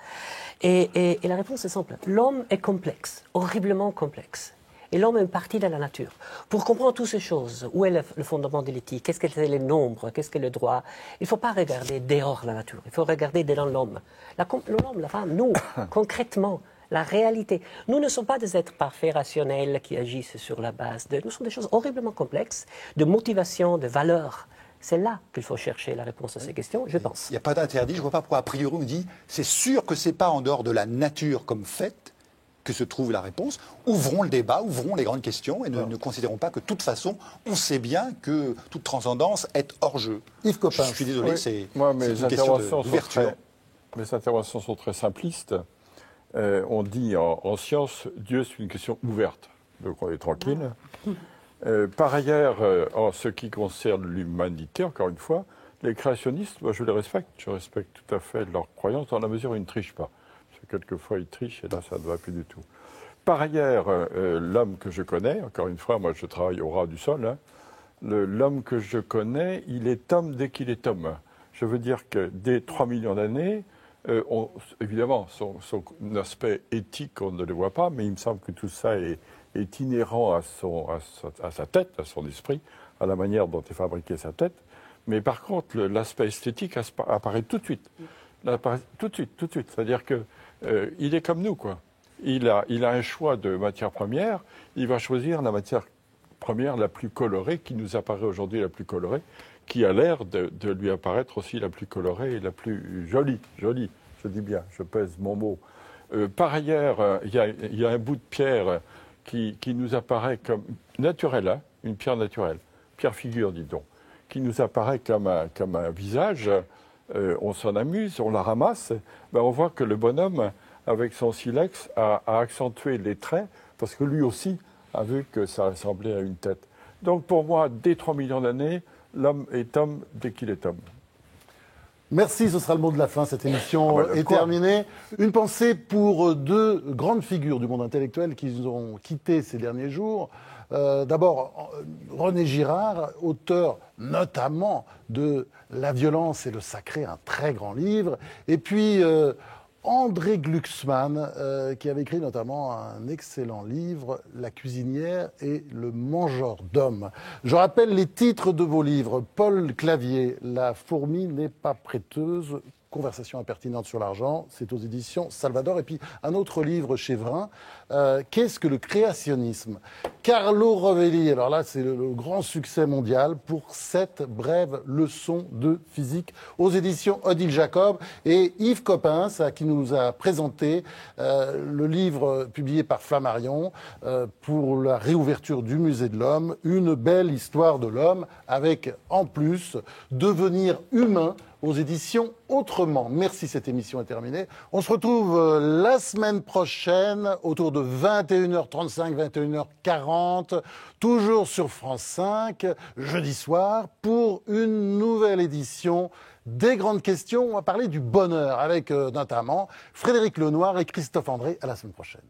Et la réponse est simple. L'homme est complexe, horriblement complexe. Et l'homme est une partie de la nature. Pour comprendre toutes ces choses, où est le fondement de l'éthique, qu'est-ce que c'est les nombres, qu'est-ce que le droit, il ne faut pas regarder dehors la nature, il faut regarder dedans l'homme. L'homme, la femme, nous, concrètement, la réalité. Nous ne sommes pas des êtres parfaits, rationnels, qui agissent sur la base de... Nous sommes des choses horriblement complexes, de motivation, de valeurs. C'est là qu'il faut chercher la réponse à ces questions, je pense. Il n'y a pas d'interdit. Je ne vois pas pourquoi, a priori, on dit c'est sûr que ce n'est pas en dehors de la nature comme fait que se trouve la réponse. Ouvrons le débat, ouvrons les grandes questions et ne considérons pas que de toute façon, on sait bien que toute transcendance est hors jeu. Yves Coppens. Je suis désolé, Oui. c'est Moi, une mes question interventions, d'ouverture. mes interventions sont très simplistes. On dit en science, Dieu, c'est une question ouverte. Donc on est tranquille. Par ailleurs, en ce qui concerne l'humanité, encore une fois, les créationnistes, moi, je les respecte. Je respecte tout à fait leur croyance dans la mesure où ils ne trichent pas. Parce que quelquefois, ils trichent et là, ça ne va plus du tout. Par ailleurs, l'homme que je connais, encore une fois, moi, je travaille au ras du sol, hein, l'homme que je connais, il est homme dès qu'il est homme. Je veux dire que dès 3 millions d'années, évidemment, son aspect éthique, on ne le voit pas, mais il me semble que tout ça est inhérent à sa tête, à son esprit, à la manière dont est fabriquée sa tête. Mais par contre, l'aspect esthétique apparaît tout de suite. Tout de suite. C'est-à-dire qu'il est comme nous, quoi. Il a un choix de matière première. Il va choisir la matière première la plus colorée, qui nous apparaît aujourd'hui la plus colorée, qui a l'air de lui apparaître aussi la plus colorée et la plus jolie. Jolie, je dis bien, je pèse mon mot. Par ailleurs, il y a un bout de pierre qui nous apparaît comme naturel, hein, une pierre naturelle, pierre figure, dis donc, qui nous apparaît comme un visage. On s'en amuse, on la ramasse. Ben, on voit que le bonhomme, avec son silex, a accentué les traits, parce que lui aussi a vu que ça ressemblait à une tête. Donc pour moi, dès 3 millions d'années, l'homme est homme dès qu'il est homme. Merci, ce sera le mot de la fin. Cette émission est terminée. Une pensée pour deux grandes figures du monde intellectuel qui nous ont quittés ces derniers jours. D'abord, René Girard, auteur notamment de La violence et le sacré, un très grand livre. Et puis André Glucksmann, qui avait écrit notamment un excellent livre, La cuisinière et le mangeur d'hommes. Je rappelle les titres de vos livres. Paul Clavier, La fourmi n'est pas prêteuse. Conversation impertinente sur l'argent, c'est aux éditions Salvador. Et puis un autre livre chez Vrin, Qu'est-ce que le créationnisme ? Carlo Rovelli, alors là c'est le grand succès mondial pour 7 brèves leçons de physique aux éditions Odile Jacob. Et Yves Coppens qui nous a présenté le livre publié par Flammarion pour la réouverture du Musée de l'Homme, Une belle histoire de l'homme, avec en plus Devenir humain aux éditions Autrement. Merci, cette émission est terminée. On se retrouve la semaine prochaine autour de 21h35, 21h40, toujours sur France 5, jeudi soir, pour une nouvelle édition des grandes questions. On va parler du bonheur avec notamment Frédéric Lenoir et Christophe André. À la semaine prochaine.